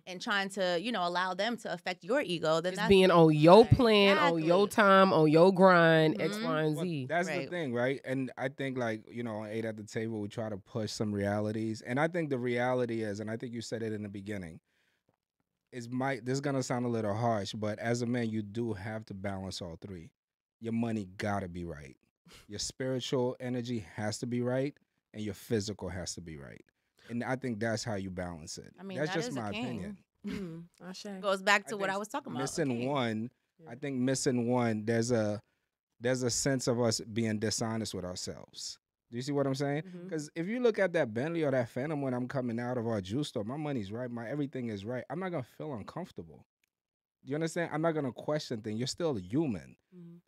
and trying to, you know, allow them to affect your ego, then Just that's being on your plan, on your Exactly. time, on your grind, X, Y, and Well, Z. that's the Right. thing, right? And I think, like, you know, on 8 at the Table, we try to push some realities. And I think the reality is, and I think you said it in the beginning, this is going to sound a little harsh, but as a man, you do have to balance all three. Your money got to be right. Your spiritual energy has to be right, and your physical has to be right. And I think that's how you balance it. I mean, that's that just is a my king. opinion. goes back to I what think I was talking about. Missing Okay. one, I think missing one, there's a sense of us being dishonest with ourselves. Do you see what I'm saying? Because if you look at that Bentley or that Phantom when I'm coming out of our juice store, my money's right, my everything is right. I'm not gonna feel uncomfortable. Do you understand? I'm not gonna question things. You're still a human.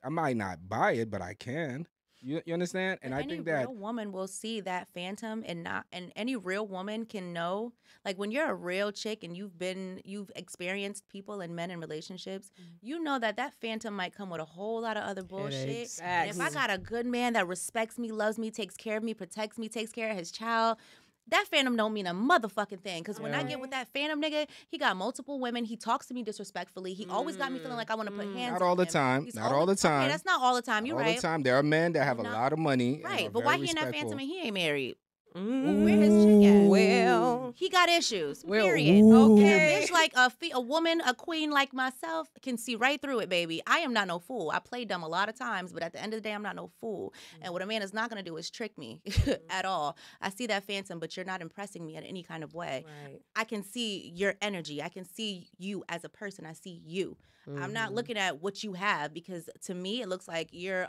I might not buy it, but I can. You understand? And But I any think that real woman will see that Phantom and any real woman can know, like when you're a real chick and you've experienced people and men in relationships, you know that Phantom might come with a whole lot of other bullshit. Headaches. And if I got a good man that respects me, loves me, takes care of me, protects me, takes care of his child, that Phantom don't mean a motherfucking thing. Because when I get with that Phantom nigga, he got multiple women. He talks to me disrespectfully. He always got me feeling like I want to put hands not on all the him. time. He's Not all the Okay, time. that's not all the time. You're all right. the time. There are men that have a Not- lot of money. and Right, are but why very he in that respectful. Phantom and he ain't married? Ooh. Where his chick at? Well, He got issues. Well, Period. ooh. Okay. A bitch like a woman, a queen like myself can see right through it, baby. I am not no fool. I played dumb a lot of times, but at the end of the day, I'm not no fool. And what a man is not going to do is trick me at all. I see that Phantom, but you're not impressing me in any kind of way. right. I can see your energy. I can see you as a person. I see you. I'm not looking at what you have because to me, it looks like you're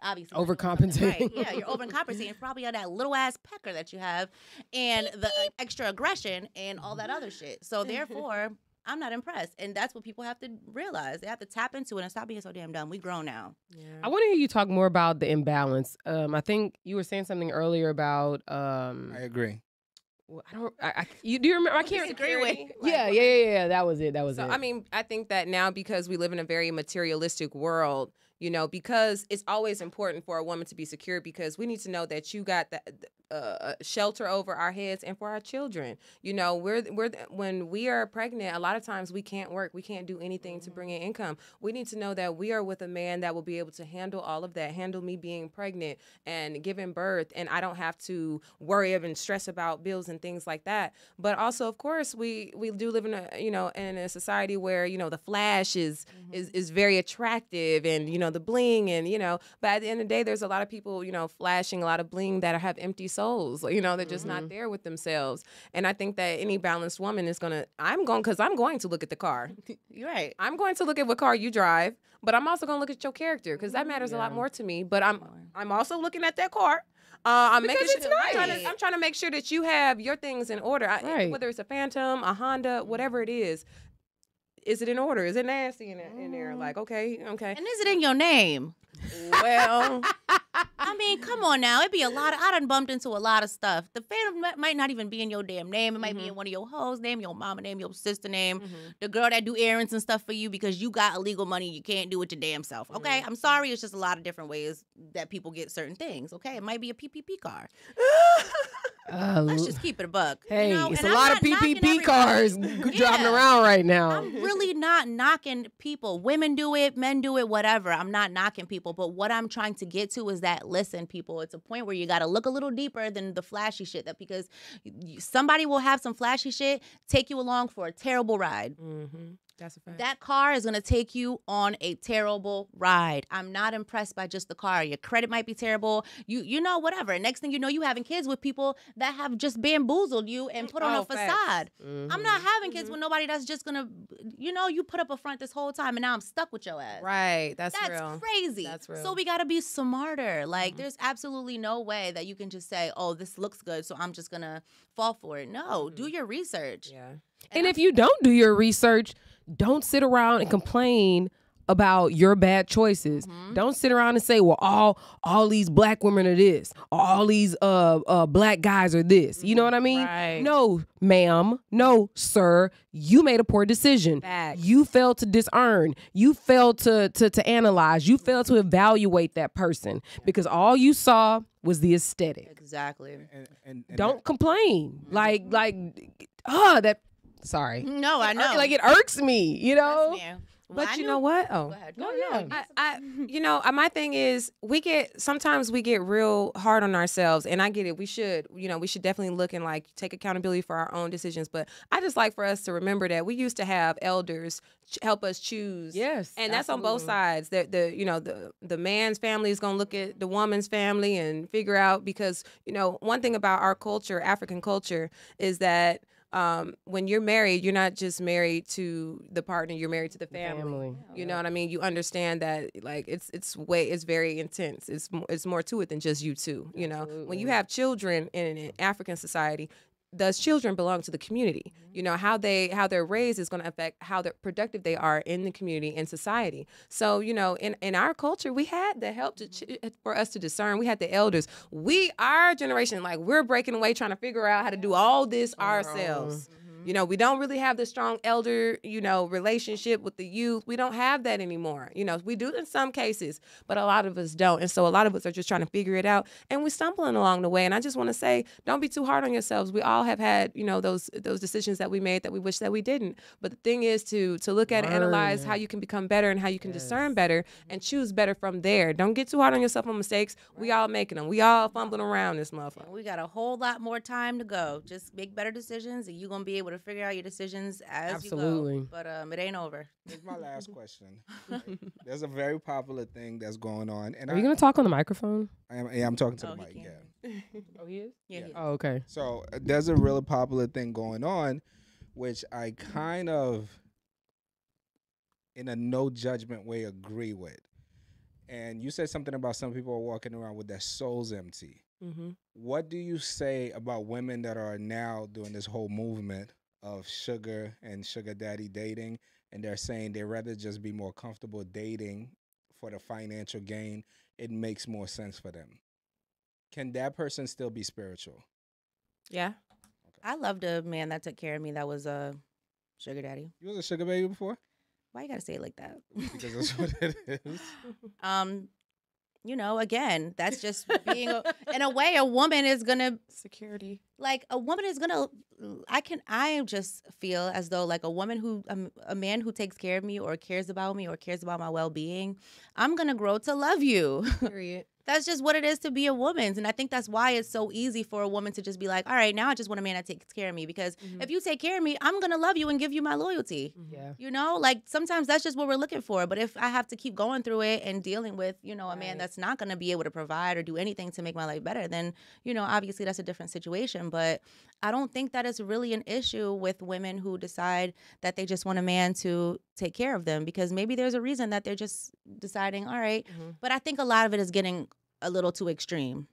obviously not doing something Overcompensating. right. Yeah, you're overcompensating probably on that little ass pecker that you have and the extra aggression and all that other shit. So therefore, I'm not impressed. And that's what people have to realize. They have to tap into it and stop being so damn dumb. We grown now. I want to hear you talk more about the imbalance. I think you were saying something earlier about. I agree. I don't. You do you remember? I can't agree with. Yeah. That was it. So, I mean, I think that now because we live in a very materialistic world, because it's always important for a woman to be secure because we need to know that you got the shelter over our heads and for our children. When we are pregnant, a lot of times we can't work. We can't do anything to bring in income. We need to know that we are with a man that will be able to handle all of that, handle me being pregnant and giving birth, and I don't have to worry and stress about bills and things like that. But also, of course, we do live in a society where the flash is very attractive and the bling and but at the end of the day, there's a lot of people flashing a lot of bling that have empty souls. They're just not there with themselves. And I think that any balanced woman is I'm going to look at the car. You're right. I'm going to look at what car you drive, but I'm also going to look at your character because that matters a lot more to me. But I'm also looking at that car. I'm making sure I'm trying to make sure that you have your things in order. Whether it's a Phantom, a Honda, whatever it is it in order? Is it nasty in there? Like, okay. And is it in your name? Well, I mean, come on now. It'd be a lot. I done bumped into a lot of stuff. The Phantom might not even be in your damn name. It might be in one of your hoes' name, your mama name, your sister name, the girl that do errands and stuff for you because you got illegal money you can't do it your damn self. Okay, I'm sorry. It's just a lot of different ways that people get certain things. Okay, it might be a PPP car. Let's just keep it a buck. Hey, it's a lot of PPP cars driving around right now. I'm really not knocking people. Women do it, men do it, whatever. I'm not knocking people. But what I'm trying to get to is that, listen, people, it's a point where you got to look a little deeper than the flashy shit. That because somebody will have some flashy shit, take you along for a terrible ride. Mm-hmm. That's a fact. That car is going to take you on a terrible ride. I'm not impressed by just the car. Your credit might be terrible. Whatever. And next thing you know, you having kids with people that have just bamboozled you and put on a facade. I'm not having kids with nobody that's just going to, you put up a front this whole time and now I'm stuck with your ass. Right. That's real. That's crazy. That's real. So we got to be smarter. Like, there's absolutely no way that you can just say, oh, this looks good, so I'm just going to fall for it. No, do your research. Yeah. And if you don't do your research, don't sit around and complain about your bad choices. Don't sit around and say, well, all these black women are this, all these black guys are this. You know what I mean? Right. No, ma'am. No, sir. You made a poor decision. Facts. You failed to discern. You failed to analyze. You failed to evaluate that person because all you saw was the aesthetic. Exactly. And Don't complain. Sorry. No, I know. Like, it irks me, But you know what? Oh, go ahead. No. My thing is sometimes we get real hard on ourselves, and I get it. We should definitely look and take accountability for our own decisions. But I just like for us to remember that we used to have elders help us choose. Yes, and that's on both sides. The man's family is gonna look at the woman's family and figure out because one thing about our culture, African culture, is that. When you're married, you're not just married to the partner, you're married to the family. You know what I mean? You understand that it's very intense. It's more to it than just you two. When you have children in an African society, those children belong to the community. How they're raised is going to affect how productive they are in the community and society. So, in our culture, we had the help for us to discern. We had the elders. Our generation, we're breaking away trying to figure out how to do all this ourselves. We don't really have the strong elder, relationship with the youth. We don't have that anymore. We do in some cases, but a lot of us don't. And so a lot of us are just trying to figure it out, and we're stumbling along the way. And I just want to say, don't be too hard on yourselves. We all have had, those decisions that we made that we wish that we didn't. But the thing is to look at and analyze how you can become better and how you can discern better and choose better from there. Don't get too hard on yourself on mistakes. We all making them. We all fumbling around this motherfucker. We got a whole lot more time to go. Just make better decisions, and you're going to be able to figure out your decisions as you go. But it ain't over. Here's my last question. Right? There's a very popular thing that's going on. And are you going to talk on the microphone? I'm talking to the mic, Oh, he is? Yeah. Oh, okay. So there's a really popular thing going on, which I kind of, in a no judgment way, agree with. And you said something about some people are walking around with their souls empty. What do you say about women that are now doing this whole movement of sugar and sugar daddy dating, and they're saying they'd rather just be more comfortable dating for the financial gain. It makes more sense for them. Can that person still be spiritual? Yeah. I loved a man that took care of me that was a sugar daddy. You was a sugar baby before? Why you gotta say it like that? Because that's what it is. You know, again, that's just being in a way, a woman is gonna Security. like a woman is gonna I just feel as though like a woman who a man who takes care of me or cares about me or cares about my well-being, I'm gonna grow to love you. Period. That's just what it is to be a woman. And I think that's why it's so easy for a woman to just be like, all right, now I just want a man that takes care of me. Because if you take care of me, I'm going to love you and give you my loyalty. Yeah. You know, like sometimes that's just what we're looking for. But if I have to keep going through it and dealing with, you know, a man that's not going to be able to provide or do anything to make my life better, then, you know, obviously that's a different situation. But I don't think that it's really an issue with women who decide that they just want a man to take care of them, because maybe there's a reason that they're just deciding, all right. But I think a lot of it is getting a little too extreme.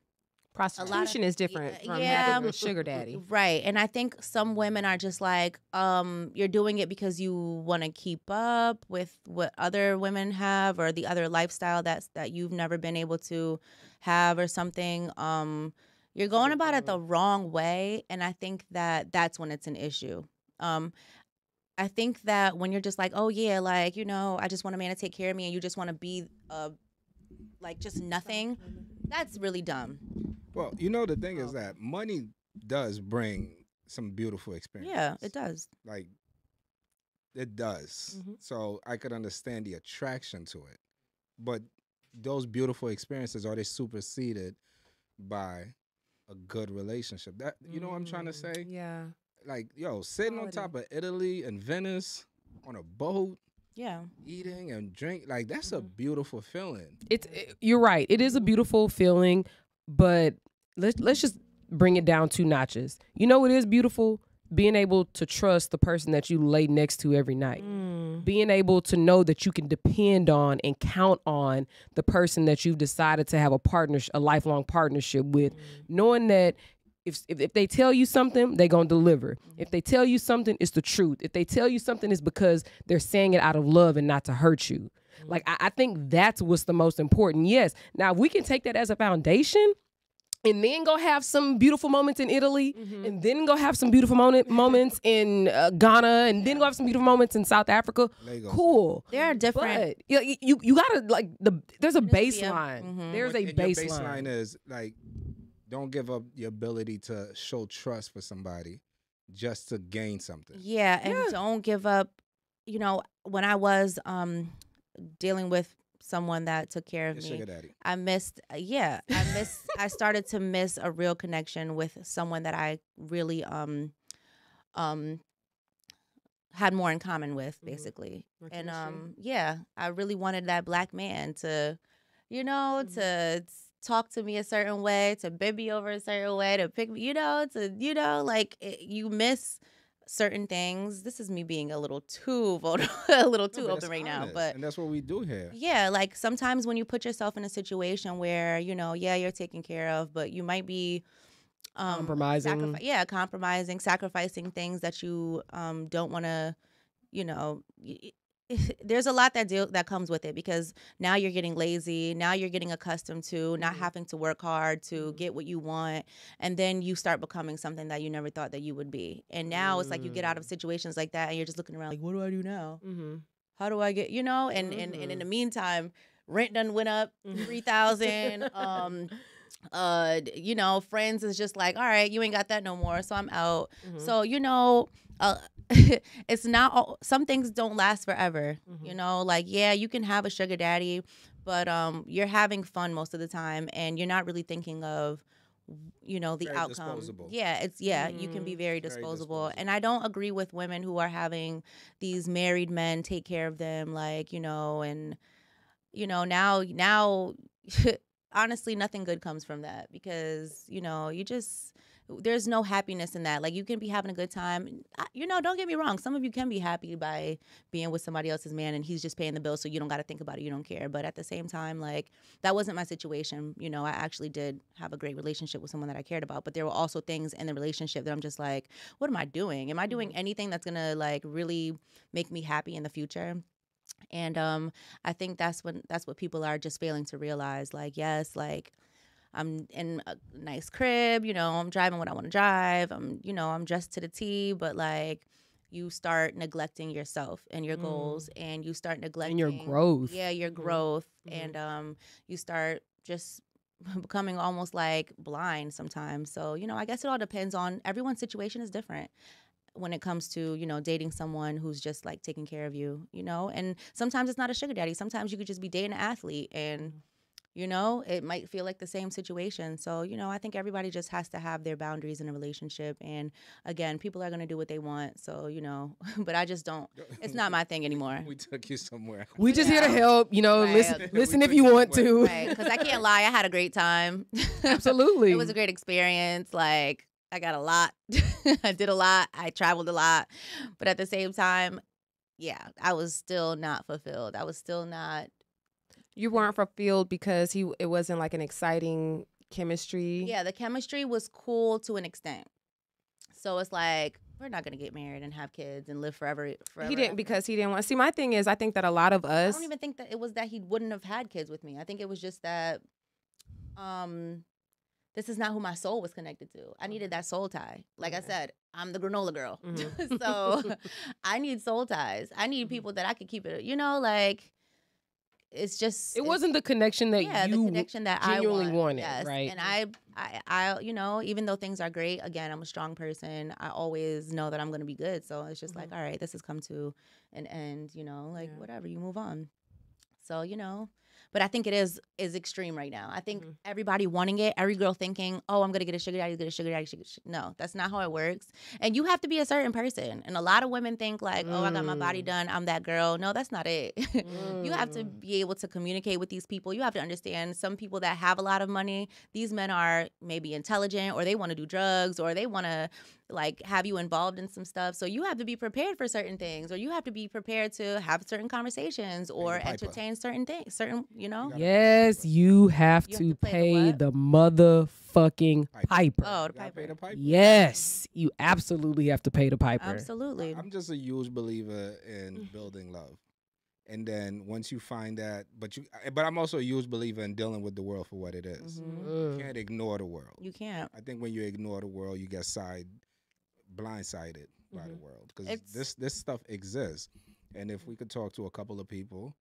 Prostitution is different from yeah. having a sugar daddy. Right. And I think some women are just like, you're doing it because you want to keep up with what other women have or the other lifestyle that you've never been able to have or something. You're going about it the wrong way. And I think that that's when it's an issue. I think that when you're just like, oh, yeah, like, you know, I just want a man to take care of me and you just want to be like just nothing, that's really dumb. Well, you know, the thing is that money does bring some beautiful experiences. Yeah, it does. Like, it does. So I could understand the attraction to it. But those beautiful experiences, are they superseded by a good relationship? That, you know what I'm trying to say? Yeah. Like, yo, sitting on top of Italy and Venice on a boat, yeah, eating and drink, like that's a beautiful feeling. You're right. It is a beautiful feeling, but let's just bring it down 2 notches. You know what is beautiful? Being able to trust the person that you lay next to every night. Being able to know that you can depend on and count on the person that you've decided to have a lifelong partnership with, knowing that if they tell you something, they're going to deliver. If they tell you something, it's the truth. If they tell you something, it's because they're saying it out of love and not to hurt you. Like, I think that's what's the most important. Yes. Now, if we can take that as a foundation and then go have some beautiful moments in Italy and then go have some beautiful moments in Ghana and then go have some beautiful moments in South Africa, cool. There are different. But you got to, like, there's a baseline. There's a baseline. Your baseline is, like, don't give up your ability to show trust for somebody just to gain something. Yeah, and don't give up. You know, when I was dealing with someone that took care of me, sugar daddy. I started to miss a real connection with someone that I really had more in common with, basically. And I really wanted that black man to, you know, to talk to me a certain way, to bend me over a certain way, to pick me, you miss certain things. This is me being a little too vulnerable, open right now, but and that's what we do here. Yeah, like sometimes when you put yourself in a situation where, you know, you're taken care of, but you might be compromising, sacrificing things that you don't want to, you know. There's a lot that comes with it, because now you're getting lazy. Now you're getting accustomed to not having to work hard to get what you want. And then you start becoming something that you never thought that you would be. And now it's like you get out of situations like that and you're just looking around like, what do I do now? How do I get, you know? And in the meantime, rent done went up 3,000. You know, friends is just like, all right, you ain't got that no more, so I'm out. So, you know, it's not, some things don't last forever. You know, like, yeah, you can have a sugar daddy, but you're having fun most of the time and you're not really thinking of, you know, the very outcome. Disposable. Yeah, you can be very disposable. And I don't agree with women who are having these married men take care of them, like, you know, and, you know, now honestly, nothing good comes from that, because, you know, you just, there's no happiness in that. Like, you can be having a good time. Don't get me wrong. Some of you can be happy by being with somebody else's man and he's just paying the bill, so you don't got to think about it. You don't care. But at the same time, like, that wasn't my situation. I actually did have a great relationship with someone that I cared about. But there were also things in the relationship that I'm just like, what am I doing? Am I doing anything that's going to, like, really make me happy in the future? And I think that's what people are just failing to realize. Like, yes, like, I'm in a nice crib, I'm driving what I want to drive. I'm dressed to the T, but, like, you start neglecting yourself and your goals, and you start neglecting and your growth. Yeah, your growth. And you start just becoming almost like blind sometimes. So, I guess it all depends on, everyone's situation is different when it comes to, dating someone who's just, like, taking care of you, and sometimes it's not a sugar daddy. Sometimes you could just be dating an athlete, and it might feel like the same situation. So, I think everybody just has to have their boundaries in a relationship. And again, people are going to do what they want. So, but I just don't, it's not my thing anymore. We took you somewhere. We just here to help, Right. listen if you want to. Right. Because I can't lie. I had a great time. Absolutely. It was a great experience. Like, I got a lot. I did a lot. I traveled a lot. But at the same time, yeah, I was still not fulfilled. I was still not. You weren't fulfilled because it wasn't like an exciting chemistry. Yeah, the chemistry was cool to an extent. So it's like, we're not going to get married and have kids and live forever. He didn't, because he didn't want. See, my thing is, I think that a lot of us. I don't even think that it was that he wouldn't have had kids with me. I think it was just that this is not who my soul was connected to. I needed that soul tie. Like I said, I'm the granola girl. So I need soul ties. I need people that I could keep it, like, it's just. It wasn't the connection that you the connection that genuinely I wanted, yes. right? And I, even though things are great, again, I'm a strong person. I always know that I'm going to be good. So it's just like, all right, this has come to an end, whatever, you move on. So, but I think it is extreme right now. I think everybody wanting it, every girl thinking, oh, I'm going to get a sugar daddy, No, that's not how it works. And you have to be a certain person. And a lot of women think like, oh, I got my body done, I'm that girl. No, that's not it. You have to be able to communicate with these people. You have to understand some people that have a lot of money, these men are maybe intelligent, or they want to do drugs, or they want to, like, have you involved in some stuff. So you have to be prepared for certain things, or you have to be prepared to have certain conversations or entertain certain things, Yes, you have to pay the motherfucking piper. Oh, the piper. Yes, you absolutely have to pay the piper. Absolutely. I'm just a huge believer in building love. And then once you find that, but I'm also a huge believer in dealing with the world for what it is. You can't ignore the world. You can't. I think when you ignore the world, you get blindsided by the world, because this stuff exists. And if we could talk to a couple of people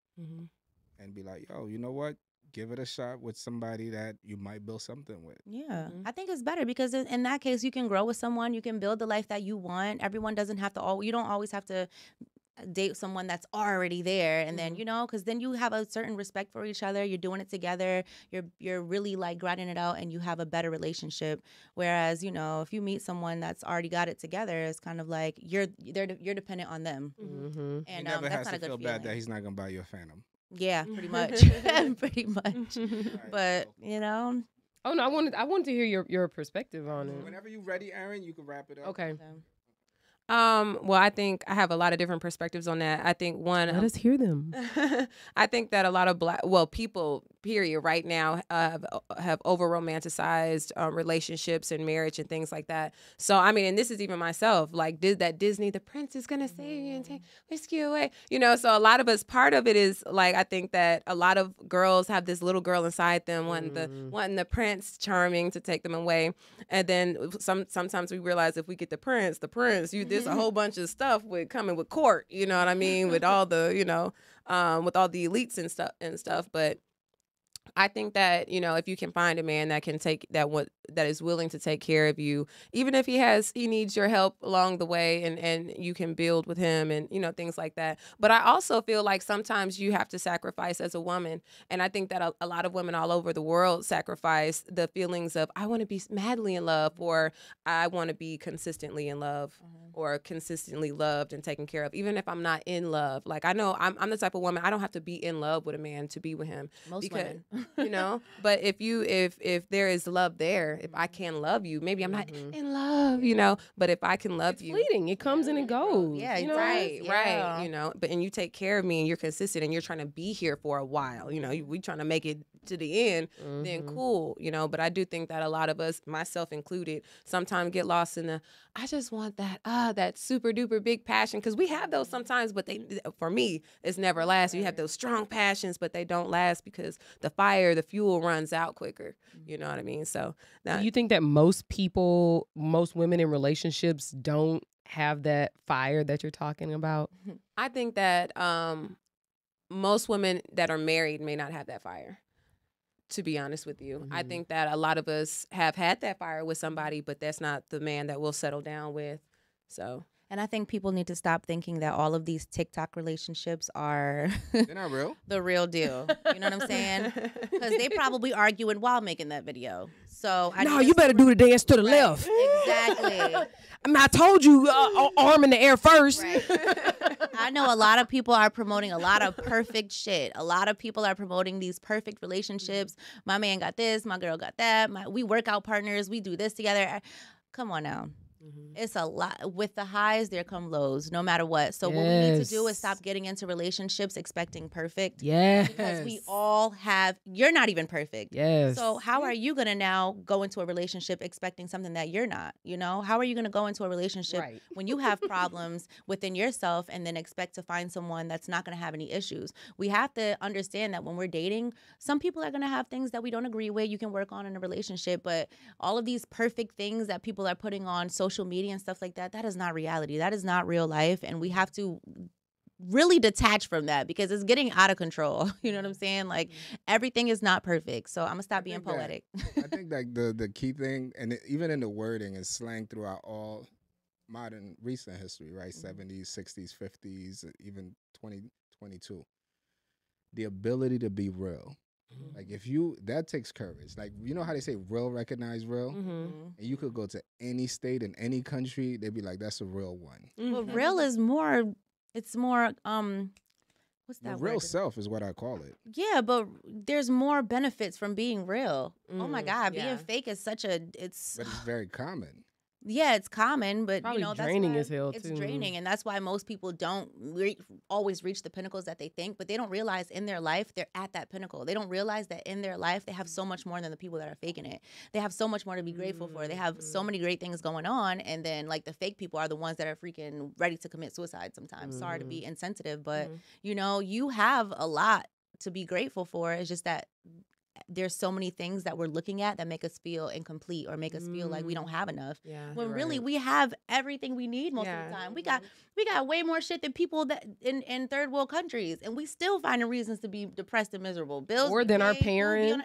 and be like, yo, you know what? Give it a shot with somebody that you might build something with. Yeah. I think it's better because in that case, you can grow with someone. You can build the life that you want. Everyone doesn't have to, you don't always have to date someone that's already there, and then because then you have a certain respect for each other. You're doing it together. You're really, like, grinding it out, and you have a better relationship. Whereas if you meet someone that's already got it together, it's kind of like you're dependent on them. And he never has to feel bad that he's not gonna buy you a Phantom. Yeah, pretty much, pretty much. But Oh no, I wanted to hear your perspective on it. Whenever you're ready, Aaron, you can wrap it up. Okay. Well, I think I have a lot of different perspectives on that. I think one, let us hear them. I think that a lot of people, period, right now have over romanticized relationships and marriage and things like that. So I mean, and this is even myself. Like, did that Disney, the prince is gonna save you and take whiskey away? So a lot of us, part of it is like, I think that a lot of girls have this little girl inside them wanting the prince charming to take them away, and then sometimes we realize if we get the prince, there's a whole bunch of stuff coming with court. You know what I mean? With all the with all the elites and stuff, but I think that, if you can find a man that can that is willing to take care of you, even if he needs your help along the way, and you can build with him and, things like that. But I also feel like sometimes you have to sacrifice as a woman. And I think that a lot of women all over the world sacrifice the feelings of, I want to be madly in love, or I want to be consistently in love, or consistently loved and taken care of, even if I'm not in love. Like, I know I'm the type of woman, I don't have to be in love with a man to be with him. Most because, women. but if there is love there, if I can love you, maybe I'm not in love, but if I can love It's you. fleeting. It comes and it goes. Yeah, Right, yeah. right. But and you take care of me and you're consistent and you're trying to be here for a while. We trying to make it to the end, then cool. But I do think that a lot of us, myself included, sometimes get lost in I just want that super duper big passion, because we have those sometimes, but for me, it's never lasts. You have those strong passions, but they don't last because the fuel runs out quicker. You know what I mean? So do you think that most women in relationships don't have that fire that you're talking about? I think that most women that are married may not have that fire, to be honest with you. I think that a lot of us have had that fire with somebody, but that's not the man that we'll settle down with. So, and I think people need to stop thinking that all of these TikTok relationships are They're not real. the real deal. You know what I'm saying? Because they probably arguing while making that video. So you better do the dance to the left. Exactly. I told you arm in the air first. Right. I know a lot of people are promoting a lot of perfect shit. A lot of people are promoting these perfect relationships. My man got this, my girl got that. We workout partners, we do this together. Come on now. It's a lot. With the highs, there come lows, no matter what. So what we need to do is stop getting into relationships expecting perfect. Yes. Because we all you're not even perfect. Yes. So how are you going to now go into a relationship expecting something that you're not? How are you going to go into a relationship when you have problems within yourself and then expect to find someone that's not going to have any issues? We have to understand that when we're dating, some people are going to have things that we don't agree with. You can work on in a relationship, but all of these perfect things that people are putting on social media and stuff like that, that is not reality. That is not real life. And we have to really detach from that because it's getting out of control. You know what I'm saying? Like, everything is not perfect. So I'm going to stop being poetic. I think that the key thing, and even in the wording, is slang throughout all modern recent history, right? 70s, 60s, 50s, even 2022. The ability to be real. Like, that takes courage. Like, you know how they say real recognize real? And you could go to any state in any country, they'd be like, that's a real one. But real is more, it's more, what's that word? Real self is what I call it. Yeah, but there's more benefits from being real. Oh my God, yeah. being fake is But it's very common. Yeah, it's common, but Probably that's draining why as hell, it's too. draining, and that's why most people don't always reach the pinnacles that they think, but they don't realize in their life they're at that pinnacle. They don't realize that in their life they have so much more than the people that are faking it. They have so much more to be grateful for. They have so many great things going on, and then like the fake people are the ones that are freaking ready to commit suicide sometimes. Sorry to be insensitive, but you have a lot to be grateful for. It's just that there's so many things that we're looking at that make us feel incomplete or make us feel like we don't have enough. Yeah, when really we have everything we need most of the time. We got way more shit than people that in third world countries, and we still finding reasons to be depressed and miserable. Bills more than our parents.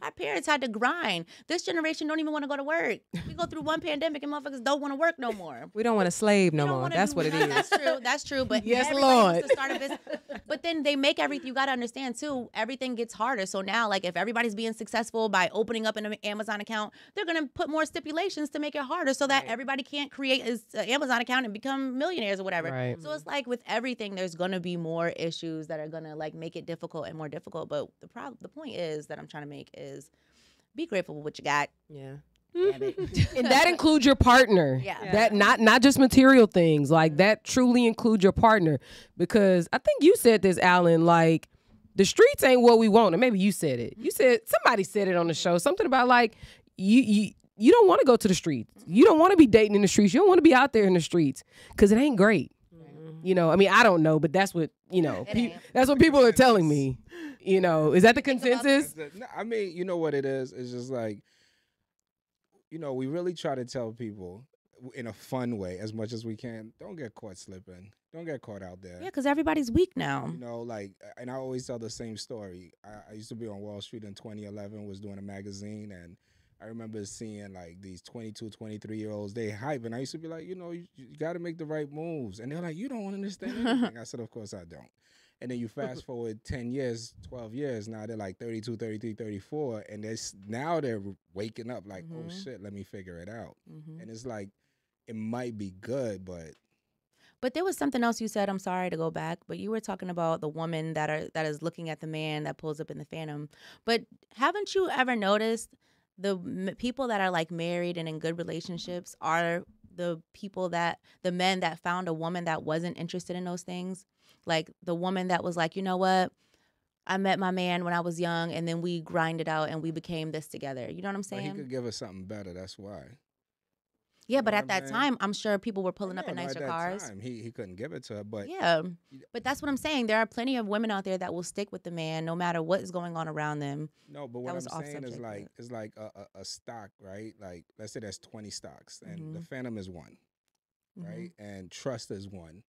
Our parents had to grind. This generation don't even want to go to work. We go through one pandemic and motherfuckers don't want to work no more. We don't want to slave no more. That's what it is. That's true. That's true. But yes, everybody Lord. wants to start a business. But then they make everything. You got to understand too. Everything gets harder. So now, like, if everybody's being successful by opening up an Amazon account, they're gonna put more stipulations to make it harder so that everybody can't create an Amazon account and become millionaires or whatever. Right. So it's like with everything, there's gonna be more issues that are gonna like make it difficult and more difficult. But the point is that I'm trying to make is be grateful for what you got. Yeah. And that includes your partner. Yeah. That not just material things. Like, that truly includes your partner. Because I think you said this, Alan, like, the streets ain't what we want. And maybe you said it. Somebody said it on the show. Something about like, you don't want to go to the streets. You don't want to be dating in the streets. You don't want to be out there in the streets because it ain't great. I mean, I don't know, but that's what, that's what people are telling me. Is that the consensus? I mean, you know what it is? It's just like, we really try to tell people in a fun way as much as we can. Don't get caught slipping. Don't get caught out there. Yeah, because everybody's weak now. And I always tell the same story. I used to be on Wall Street in 2011, was doing a magazine, and I remember seeing like these 22, 23-year-olds, they hype, and I used to be like, you got to make the right moves. And they're like, you don't understand anything. I said, of course I don't. And then you fast forward 10 years, 12 years, now they're like 32, 33, 34, and now they're waking up like, oh shit, let me figure it out. And it's like, it might be good, but But there was something else you said. I'm sorry to go back, but you were talking about the woman that is looking at the man that pulls up in the Phantom. But haven't you ever noticed the people that are like married and in good relationships are the men that found a woman that wasn't interested in those things? Like the woman that was like, you know what? I met my man when I was young, and then we grinded out and we became this together. You know what I'm but saying? he could give us something better. That's why. Yeah, but know at what I'm that saying? time, I'm sure people were pulling up No, in no, nicer at that cars. time, he couldn't give it to her, but Yeah, but that's what I'm saying. There are plenty of women out there that will stick with the man no matter what is going on around them. no, but what I'm saying is like it's like a stock, right? Like let's say there's 20 stocks, and the Phantom is one, right? And trust is one,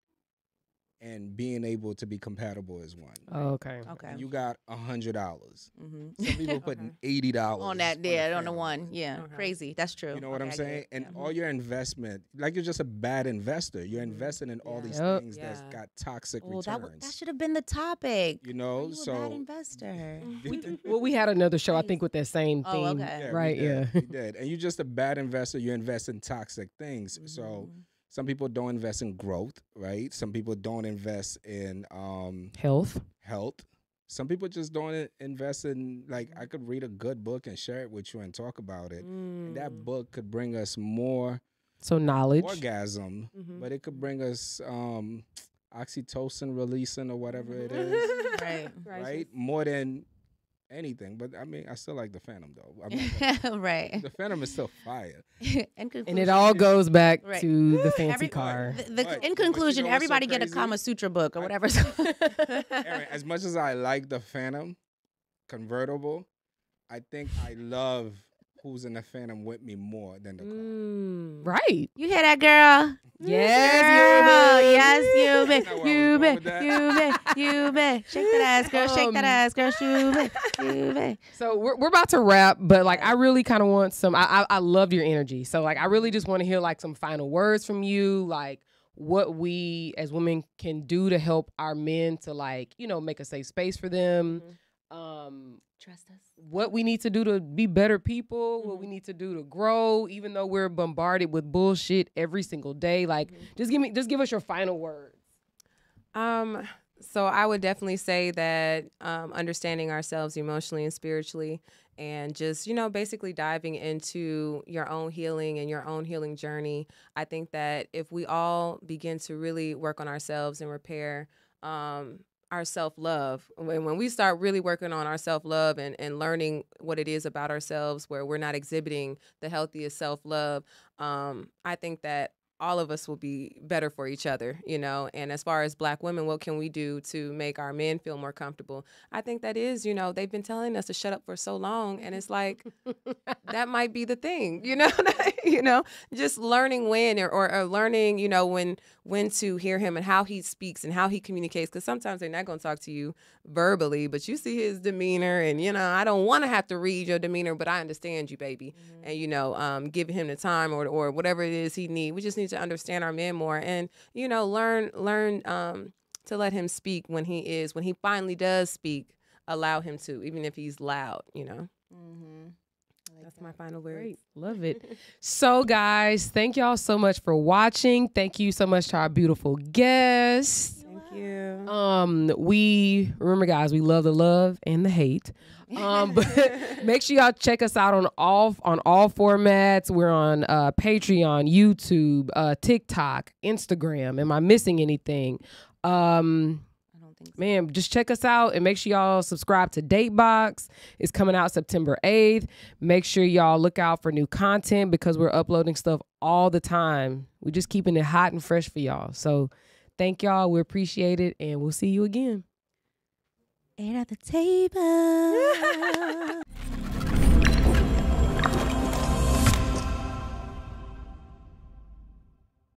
and being able to be compatible is one. Oh, okay. Okay. And you got $100. Some Mhm. people putting $80 on that, yeah, on the Phantom. one, yeah, crazy. That's true. You know what Okay, I'm I get saying? it. And Yeah. all your investment, like you're just a bad investor. You're investing in all these Yep. things that's got toxic Oh, returns. that should have been the topic. You know, Are you a bad investor? Well, we had another show, I think, with that same Oh, theme. okay. yeah, Right, we did, yeah. we did. And you're just a bad investor. You invest in toxic things. So some people don't invest in growth, right? Some people don't invest in Health. health. Some people just don't invest in, like, I could read a good book and share it with you and talk about it. And that book could bring us more So knowledge. orgasm, but it could bring us oxytocin releasing or whatever it is, Right. right? More than anything. But I mean, I still like the Phantom though. Right. The Phantom is still fire. In conclusion, And it all goes back Right. to the fancy Every- car. But in you conclusion, know what's so everybody get a crazy? Kama Sutra book or whatever. Aaron, as much as I like the Phantom convertible, I think I love who's in the Phantom with me more than the car. Right. You hear that, girl? Yes, Girl. Yes, That's you not be. where I was You going be. with that. You be. Shake that ass, girl. Shake that ass, girl. You be. You be. So we're about to wrap, but like I really kind of want some. I love your energy. So like I really just want to hear like some final words from you, like what we as women can do to help our men to like make a safe space for them. Trust us. What we need to do to be better people, what we need to do to grow, even though we're bombarded with bullshit every single day. Like, just give us your final words. So I would definitely say that understanding ourselves emotionally and spiritually, and just basically diving into your own healing and your own healing journey. I think that if we all begin to really work on ourselves and repair our self-love, when we start really working on our self-love and learning what it is about ourselves, where we're not exhibiting the healthiest self-love, I think that all of us will be better for each other, and as far as Black women, what can we do to make our men feel more comfortable? I think that is, they've been telling us to shut up for so long, and it's like, that might be the thing, just learning when or learning, when to hear him and how he speaks and how he communicates, because sometimes they're not going to talk to you verbally, but you see his demeanor, and, I don't want to have to read your demeanor, but I understand you, baby, and, give him the time or whatever it is he needs. We just need to understand our men more and, learn to let him speak when he finally does speak, allow him to, even if he's loud, That's my final word. Great. Love it. So, guys, thank y'all so much for watching. Thank you so much to our beautiful guests. Thank you. We remember, guys, we love the love and the hate. But make sure y'all check us out on all formats. We're on Patreon, YouTube, TikTok, Instagram. Am I missing anything? Man, just check us out and make sure y'all subscribe to Datebox. It's coming out September 8th. Make sure y'all look out for new content because we're uploading stuff all the time. We're just keeping it hot and fresh for y'all. So thank y'all. We appreciate it, and we'll see you again. Ain't at the table.